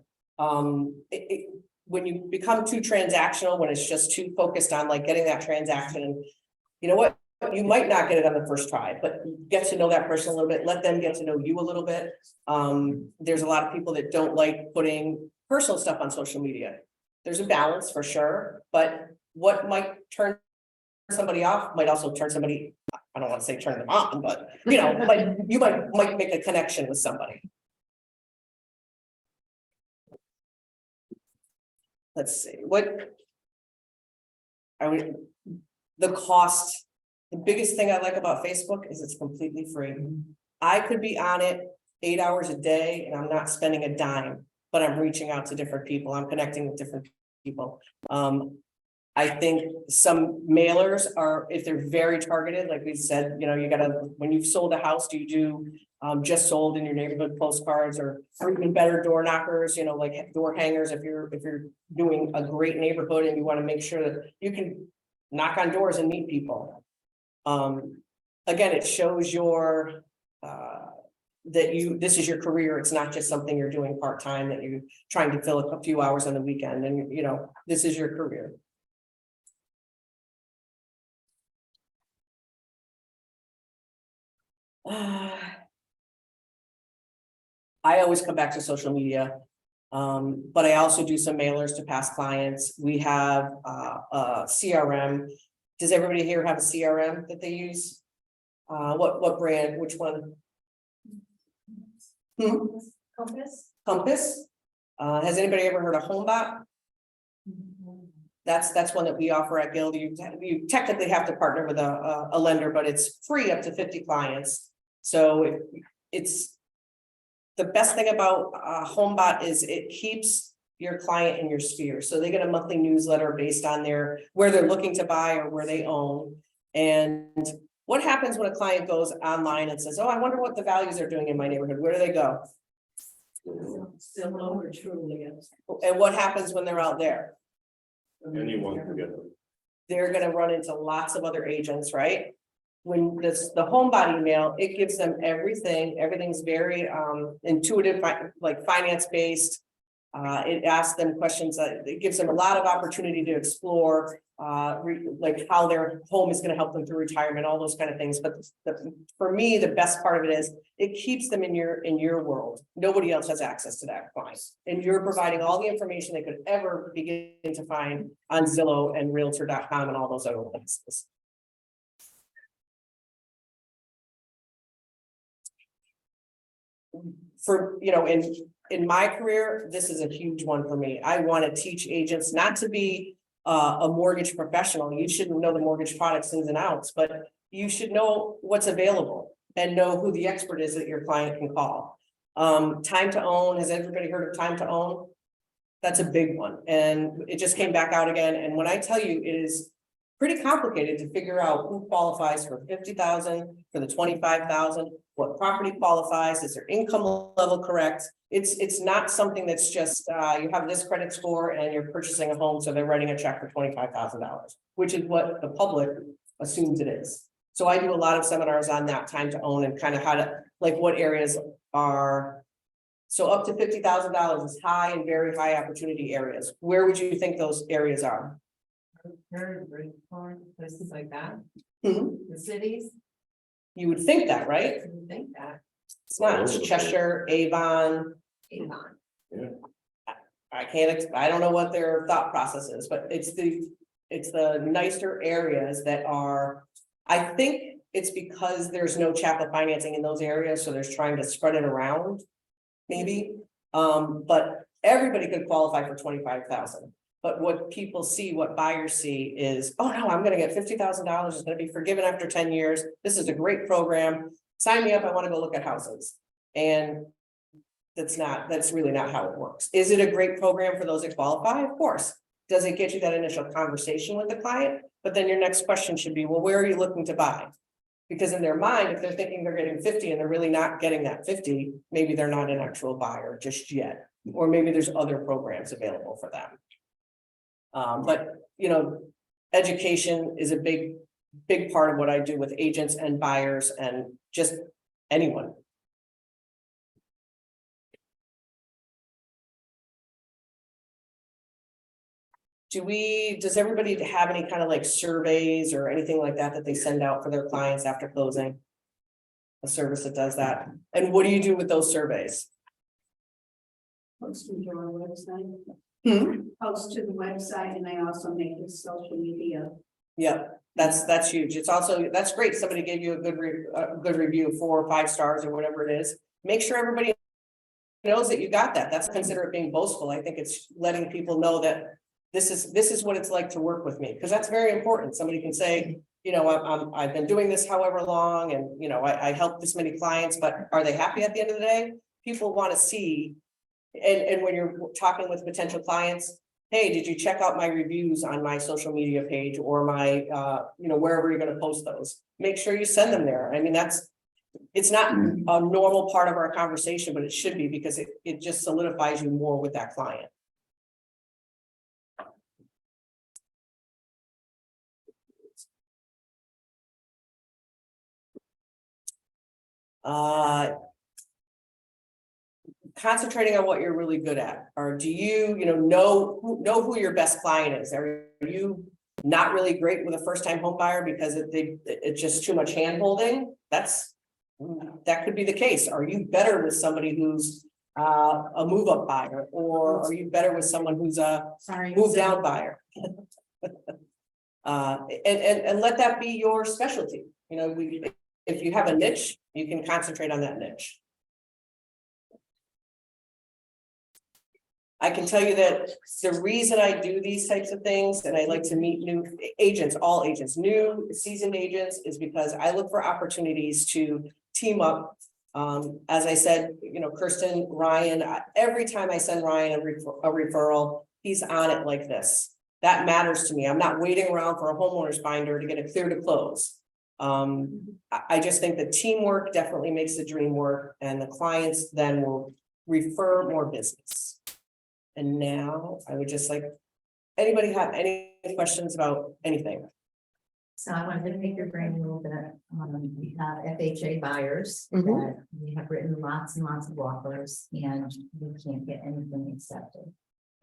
When you become too transactional, when it's just too focused on like getting that transaction, you know what, you might not get it on the first try, but get to know that person a little bit, let them get to know you a little bit. There's a lot of people that don't like putting personal stuff on social media. There's a balance for sure, but what might turn somebody off might also turn somebody, I don't want to say turn them on, but you know, like you might make a connection with somebody. Let's see, what are we, the cost The biggest thing I like about Facebook is it's completely free. I could be on it 8 hours a day and I'm not spending a dime, but I'm reaching out to different people. I'm connecting with different people. I think some mailers are, if they're very targeted, like we said, you know, you gotta, when you've sold a house, do you do just sold in your neighborhood postcards or even better door knockers, you know, like door hangers, if you're doing a great neighborhood and you want to make sure that you can knock on doors and meet people. Again, it shows your this is your career. It's not just something you're doing part-time that you're trying to fill a few hours on the weekend, and you know, this is your career. I always come back to social media, but I also do some mailers to past clients. We have a CRM. Does everybody here have a CRM that they use? What brand? Which one? Compass? Compass. Has anybody ever heard of HomeBot? That's one that we offer at Guild. You technically have to partner with a lender, but it's free up to 50 clients. So it's the best thing about HomeBot is it keeps your client in your sphere. So they get a monthly newsletter based on where they're looking to buy or where they own. And what happens when a client goes online and says, oh, I wonder what the values are doing in my neighborhood? Where do they go? Still over truly. And what happens when they're out there? Anyone can get them. They're gonna run into lots of other agents, right? When the HomeBot email, it gives them everything. Everything's very intuitive, like finance based. It asks them questions that it gives them a lot of opportunity to explore, like how their home is going to help them through retirement, all those kind of things. But for me, the best part of it is it keeps them in your world. Nobody else has access to that client, and you're providing all the information they could ever begin to find on Zillow and Realtor.com and all those other places. For, you know, in my career, this is a huge one for me. I want to teach agents not to be a mortgage professional. You shouldn't know the mortgage products ins and outs, but you should know what's available and know who the expert is that your client can call. Time to own. Has everybody heard of time to own? That's a big one. And it just came back out again. And when I tell you, it is pretty complicated to figure out who qualifies for 50,000, for the 25,000, what property qualifies, is their income level correct? It's not something that's just you have this credit score and you're purchasing a home, so they're writing a check for $25,000, which is what the public assumes it is. So I do a lot of seminars on that, time to own, and kind of how to, like, what areas are, so up to $50,000 is high and very high opportunity areas. Where would you think those areas are? Very places like that, Hmm? the cities, You would think that, right? I would think that. It's not. It's Cheshire, Avon. I don't know what their thought process is, but it's the nicer areas that are, I think it's because there's no chapel financing in those areas, so there's trying to spread it around. Maybe, but everybody could qualify for 25,000. But what people see, what buyers see is, oh no, I'm gonna get $50,000, it's gonna be forgiven after 10 years. This is a great program. Sign me up, I want to go look at houses. And that's really not how it works. Is it a great program for those that qualify? Of course. Does it get you that initial conversation with the client? But then your next question should be, well, where are you looking to buy? Because in their mind, if they're thinking they're getting 50 and they're really not getting that 50, maybe they're not an actual buyer just yet. Or maybe there's other programs available for them. But, you know, education is a big part of what I do with agents and buyers and just anyone. Does everybody have any kind of like surveys or anything like that they send out for their clients after closing? A service that does that. And what do you do with those surveys? Post to our website. Hmm? Post to the website, and I also make it social media. Yeah, that's huge. It's also, that's great. Somebody gave you a good review, 4 or 5 stars or whatever it is. Make sure everybody knows that you got that. That's considered being boastful. I think it's letting people know that this is what it's like to work with me, because that's very important. Somebody can say, I've been doing this however long and, I help this many clients, but are they happy at the end of the day? People want to see, and when you're talking with potential clients, hey, did you check out my reviews on my social media page or my, wherever you're gonna post those? Make sure you send them there. I mean, it's not a normal part of our conversation, but it should be because it just solidifies you more with that client. Concentrating on what you're really good at, or do you, know who your best client is? Are you not really great with a first-time home buyer because it's just too much hand-holding? That could be the case. Are you better with somebody who's a move-up buyer, or are you better with someone who's a move-down buyer? And let that be your specialty. If you have a niche, you can concentrate on that niche. I can tell you that the reason I do these types of things and I like to meet new agents, all agents, new seasoned agents, is because I look for opportunities to team up. As I said, Kirsten, Ryan, every time I send Ryan a referral, he's on it like this. That matters to me. I'm not waiting around for a homeowner's binder to get it clear to close. I just think that teamwork definitely makes the dream work, and the clients then will refer more business. And now I would just like, anybody have any questions about anything? So I wanted to pick your brain a little bit. We have FHA buyers Mhm. that we have written lots and lots of offers and we can't get anything accepted.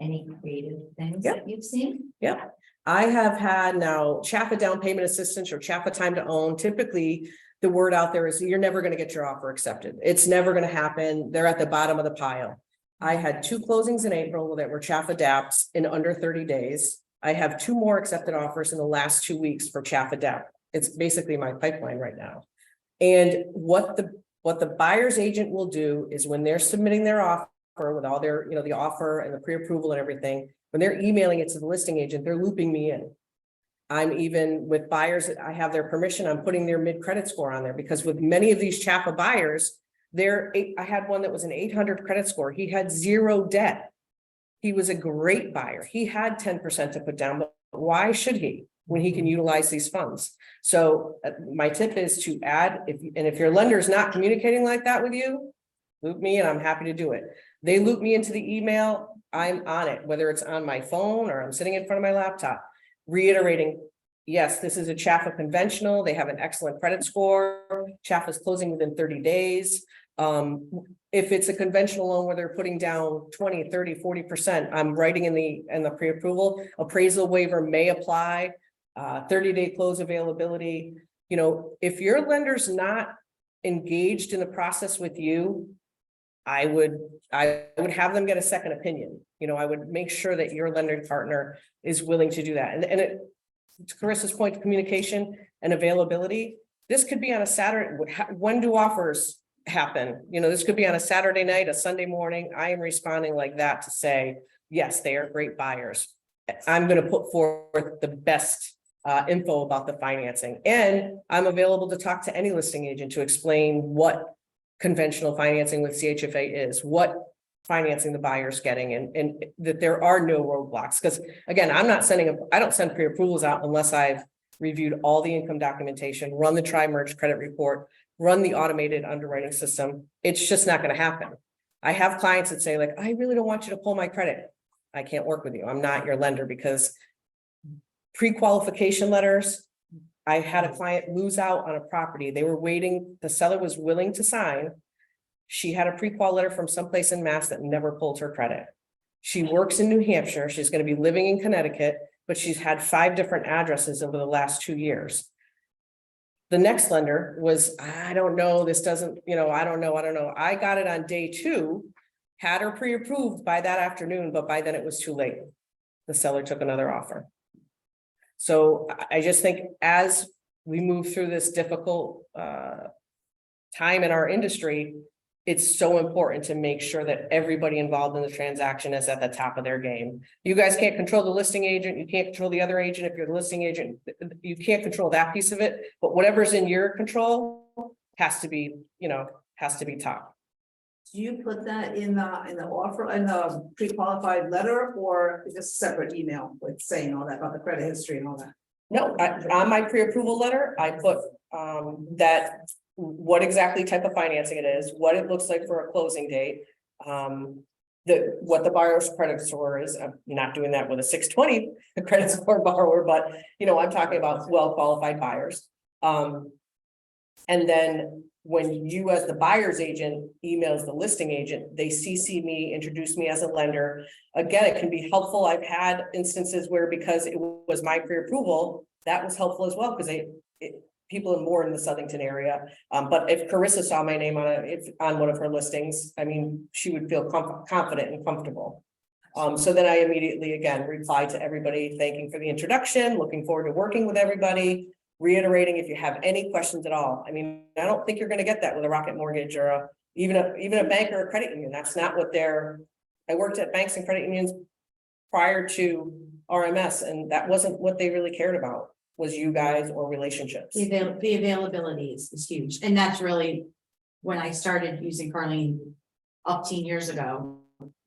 Any creative things Yep. that you've seen? Yep. I have had now CHAPA down payment assistance or CHAPA time to own. Typically, the word out there is you're never going to get your offer accepted. It's never going to happen. They're at the bottom of the pile. I had 2 closings in April that were CHAPA DAPs in under 30 days. I have 2 more accepted offers in the last 2 weeks for CHAPA DAP. It's basically my pipeline right now. And what the buyer's agent will do is when they're submitting their offer with all their, the offer and the pre-approval and everything, when they're emailing it to the listing agent, they're looping me in. I'm even with buyers that I have their permission, I'm putting their mid-credit score on there because with many of these CHAPA buyers, I had one that was an 800 credit score. He had 0 debt. He was a great buyer. He had 10% to put down, but why should he when he can utilize these funds? So my tip is to add, if your lender is not communicating like that with you, loop me and I'm happy to do it. They loop me into the email, I'm on it, whether it's on my phone or I'm sitting in front of my laptop, reiterating, yes, this is a CHAPA conventional. They have an excellent credit score. CHAPA is closing within 30 days. If it's a conventional loan where they're putting down 20, 30, 40%, I'm writing in the pre-approval, appraisal waiver may apply, 30-day close availability. If your lender's not engaged in the process with you, I would have them get a second opinion. I would make sure that your lending partner is willing to do that. And to Carissa's point, communication and availability, this could be on a Saturday. When do offers happen? This could be on a Saturday night, a Sunday morning. I am responding like that to say, yes, they are great buyers. I'm going to put forth the best info about the financing, and I'm available to talk to any listing agent to explain what conventional financing with CHFA is, what financing the buyer's getting, and that there are no roadblocks. Because again, I don't send pre-approvals out unless I've reviewed all the income documentation, run the tri-merge credit report, run the automated underwriting system. It's just not going to happen. I have clients that say, like, I really don't want you to pull my credit. I can't work with you. I'm not your lender, because pre-qualification letters, I had a client lose out on a property. They were waiting. The seller was willing to sign. She had a pre-qual letter from someplace in Mass that never pulled her credit. She works in New Hampshire. She's going to be living in Connecticut, but she's had 5 different addresses over the last 2 years. The next lender was, I don't know, this doesn't, I don't know. I got it on day 2, had her pre-approved by that afternoon, but by then it was too late. The seller took another offer. So I just think as we move through this difficult time in our industry, it's so important to make sure that everybody involved in the transaction is at the top of their game. You guys can't control the listing agent, you can't control the other agent. If you're the listing agent, you can't control that piece of it, but whatever's in your control has to be, has to be top. Do you put that in the offer, in the pre-qualified letter, or is this a separate email with saying all that about the credit history and all that? No, on my pre-approval letter, I put that what exactly type of financing it is, what it looks like for a closing date. What the borrower's credit score is. I'm not doing that with a 620 credit score borrower, but I'm talking about well-qualified buyers. And then when you as the buyer's agent emails the listing agent, they CC me, introduce me as a lender. Again, it can be helpful. I've had instances where, because it was my pre-approval, that was helpful as well, because people are more in the Southington area. But if Carissa saw my name on one of her listings, I mean, she would feel confident and comfortable. So then I immediately, again, replied to everybody, thanking for the introduction, looking forward to working with everybody, reiterating if you have any questions at all. I mean, I don't think you're going to get that with a Rocket Mortgage or even a bank or a credit union. That's not what I worked at banks and credit unions prior to RMS, and that wasn't what they really cared about, was you guys or relationships. The availability is huge, and that's really when I started using Carlene 18 years ago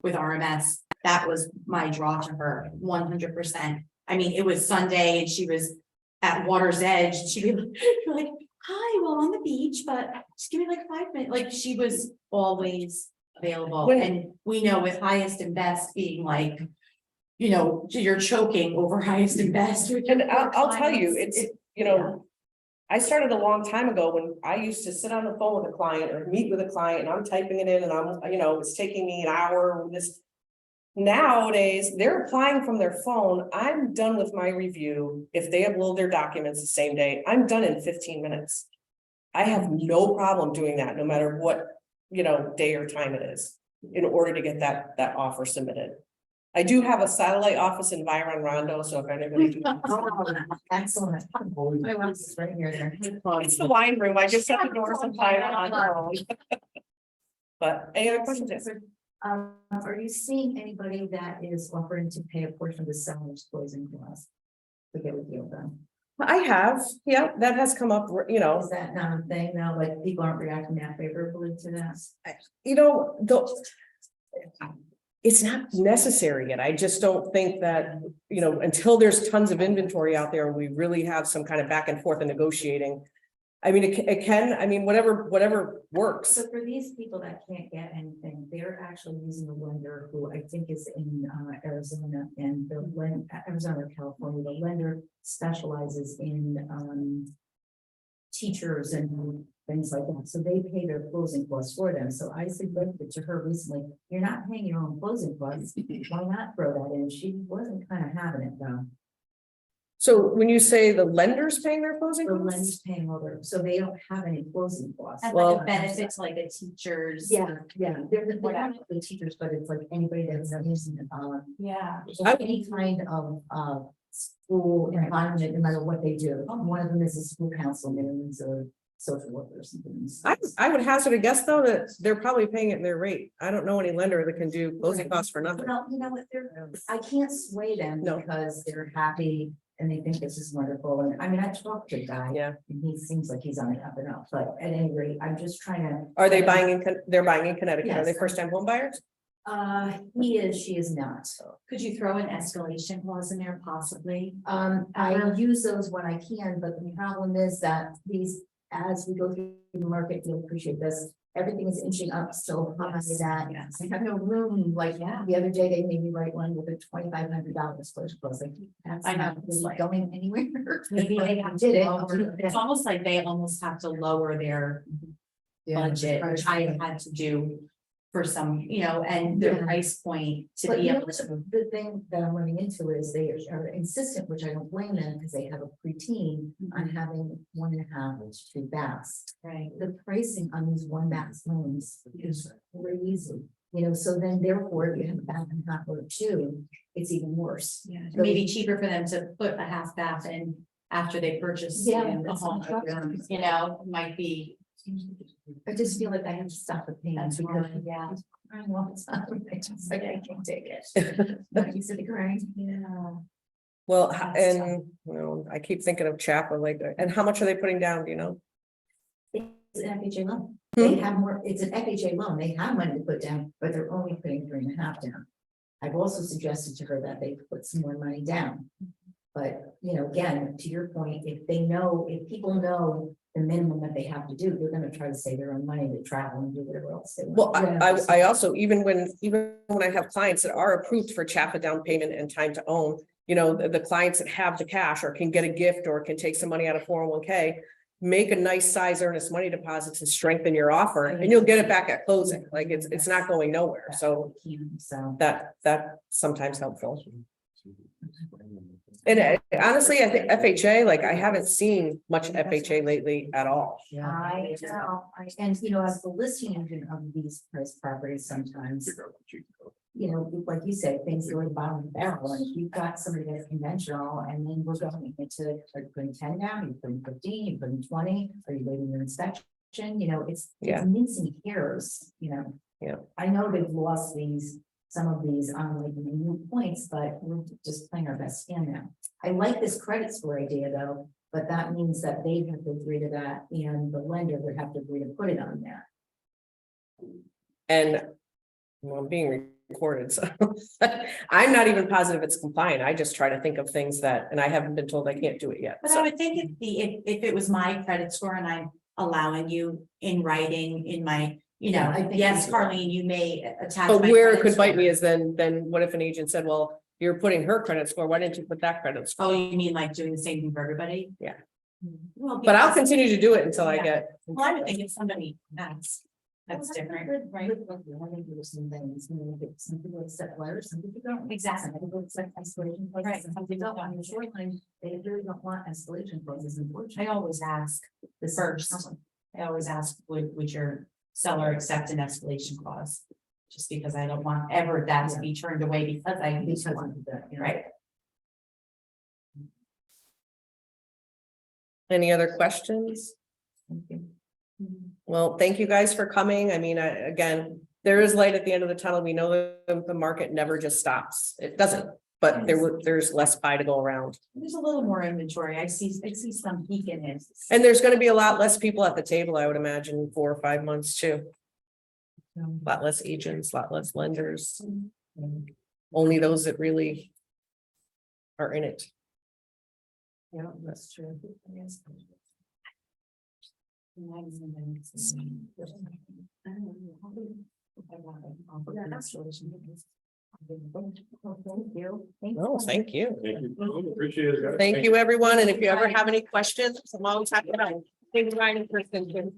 with RMS. That was my draw to her 100%. I mean, it was Sunday and she was at water's edge. She'd be like, "Hi, well, on the beach, but just give me like 5 minutes." Like, she was always available, and we know with highest and best being like, you're choking over highest and best. And I'll tell you, I started a long time ago when I used to sit on the phone with a client or meet with a client, and I'm typing it in, and it's taking me an hour. Nowadays, they're applying from their phone. I'm done with my review. If they upload their documents the same day, I'm done in 15 minutes. I have no problem doing that, no matter what, day or time it is, in order to get that offer submitted. I do have a satellite office in Byron Rondo, so if anybody. Excellent. My house is right here. It's the wine room. I just shut the door sometime. But any other questions? Are you seeing anybody that is offering to pay a portion of the seller's closing costs to get a deal done? I have, yeah, that has come up, Is that not a thing now? Like, people aren't reacting that favorably to that? It's not necessary yet. I just don't think that, until there's tons of inventory out there, and we really have some kind of back and forth and negotiating. I mean, it can, whatever works. So for these people that can't get anything, they're actually using a lender who I think is in Arizona, and Arizona or California. The lender specializes in teachers and things like that. So they pay their closing costs for them. So I suggested to her recently, you're not paying your own closing costs. Why not throw that in? She wasn't kind of having it though. So when you say the lender's paying their closing The costs? lender's paying all their, so they don't have any closing costs. As Well- like a benefit to like the teachers. Yeah, they're not the teachers, but it's like anybody that's using Yeah. any kind of school environment, no matter what they do. One of them is a school councilman and a social workers and things. I would hazard a guess, though, that they're probably paying it in their rate. I don't know any lender that can do closing costs for nothing. Well, you know what, I can't sway them No. because they're happy and they think this is wonderful. And I mean, I talked to the guy. Yeah. And he seems like he's on the up and up, but at any rate, I'm just trying to. Are they they're buying in Connecticut? Are they Yes. first time home buyers? He is, she is not. Could you throw an escalation clause in there possibly? I use those when I can, but the problem is that as we go through the market, you'll appreciate this. Everything is inching up so high that Yes. I have no room. Like, the other day, they made me write one with a $2,500 first close. Like, that's I know, not it's really like- going anywhere. Maybe they have Did it. It's almost like they almost have to lower their budget, which I had to do for some, and their Yeah. price point to But be you know, able to. the thing that I'm running into is they are insistent, which I don't blame them, because they have a preteen on having 1.5 to 2 baths. Right. The pricing on these 1 bath homes is crazy, so then therefore, if you have a bath and a half or 2, it's even worse. Yeah, maybe cheaper for them to put a half bath in after they purchase Yeah, the that's home. what I'm talking about. Might be I just feel like I have to stop the pain. That's because hard, yeah. I want something, I just like, I can't take it. Like you said, the grind. Yeah. Well, That's and, you know, I keep thinking of Chapel, like, and how much are they putting down, do you know? It's an FHA loan. They have more, it's an FHA loan. They have money to put down, but they're only putting 3.5 down. I've also suggested to her that they put some more money down. But, you know, again, to your point, if they know, if people know the minimum that they have to do, they're gonna try to save their own money to travel and do whatever else they Well, want. I also, even when I have clients that are approved for CHAPA down payment and time to own, you know, the clients that have the cash or can get a gift or can take some money out of 401k, make a nice size earnest money deposit to strengthen your offer and you'll get it back at closing. Like it's not going nowhere. So So. that's sometimes helpful. And honestly, I think FHA, like I haven't seen much FHA lately at all. Yeah. I know, and you know, as the listing agent of these price properties, sometimes, you know, like you said, things go to the bottom of the barrel, and if you've got somebody that's conventional, and then we're going into, are you putting 10 down, you putting 15, you putting 20, are you waiting your inspection, you know, it's mincing hairs, you know. Yeah. I know they've lost some of these on like the new points, but we're just playing our best hand now. I like this credit score idea though, but that means that they have to agree to that and the lender would have to agree to put it on there. And well, I'm being recorded, so I'm not even positive it's compliant. I just try to think of things that, and I haven't been told I can't do it yet. But I would think if it was my credit score and I'm allowing you in writing in my, you know, I think yes, you- Carleen, you may attach. But my where it credit could bite score. me is then what if an agent said, well, you're putting her credit score, why didn't you put that credit score? Oh, you mean like doing the same thing for everybody? Yeah. Well, But I'll because- continue to do it until I Yeah. get. Well, I would think if somebody that's different, right? Some things, you know, some people accept letters, some people don't. Exactly. Some people accept escalation Right. clauses, some people don't. On the shoreline, they really don't want escalation clauses, unfortunately. I always ask the first. I always ask, would your seller accept an escalation clause? Just because I don't want ever that to be turned away because I use Because one, of that, you know. right? Any other questions? Well, thank you guys for coming. I mean, again, there is light at the end of the tunnel. We know that the market never just stops. It doesn't, but there's less pie to go around. There's a little more inventory. I see some peak in it. And there's gonna be a lot less people at the table, I would imagine, in 4 or 5 months too. A lot less agents, a lot less lenders. Only those that really are in it. Yeah, that's true. No, thank you. Thank you. Appreciate it, guys. Thank you, everyone. And if you ever have any questions, I'm always happy to help. Thank you, Ryan, and Kristen, too.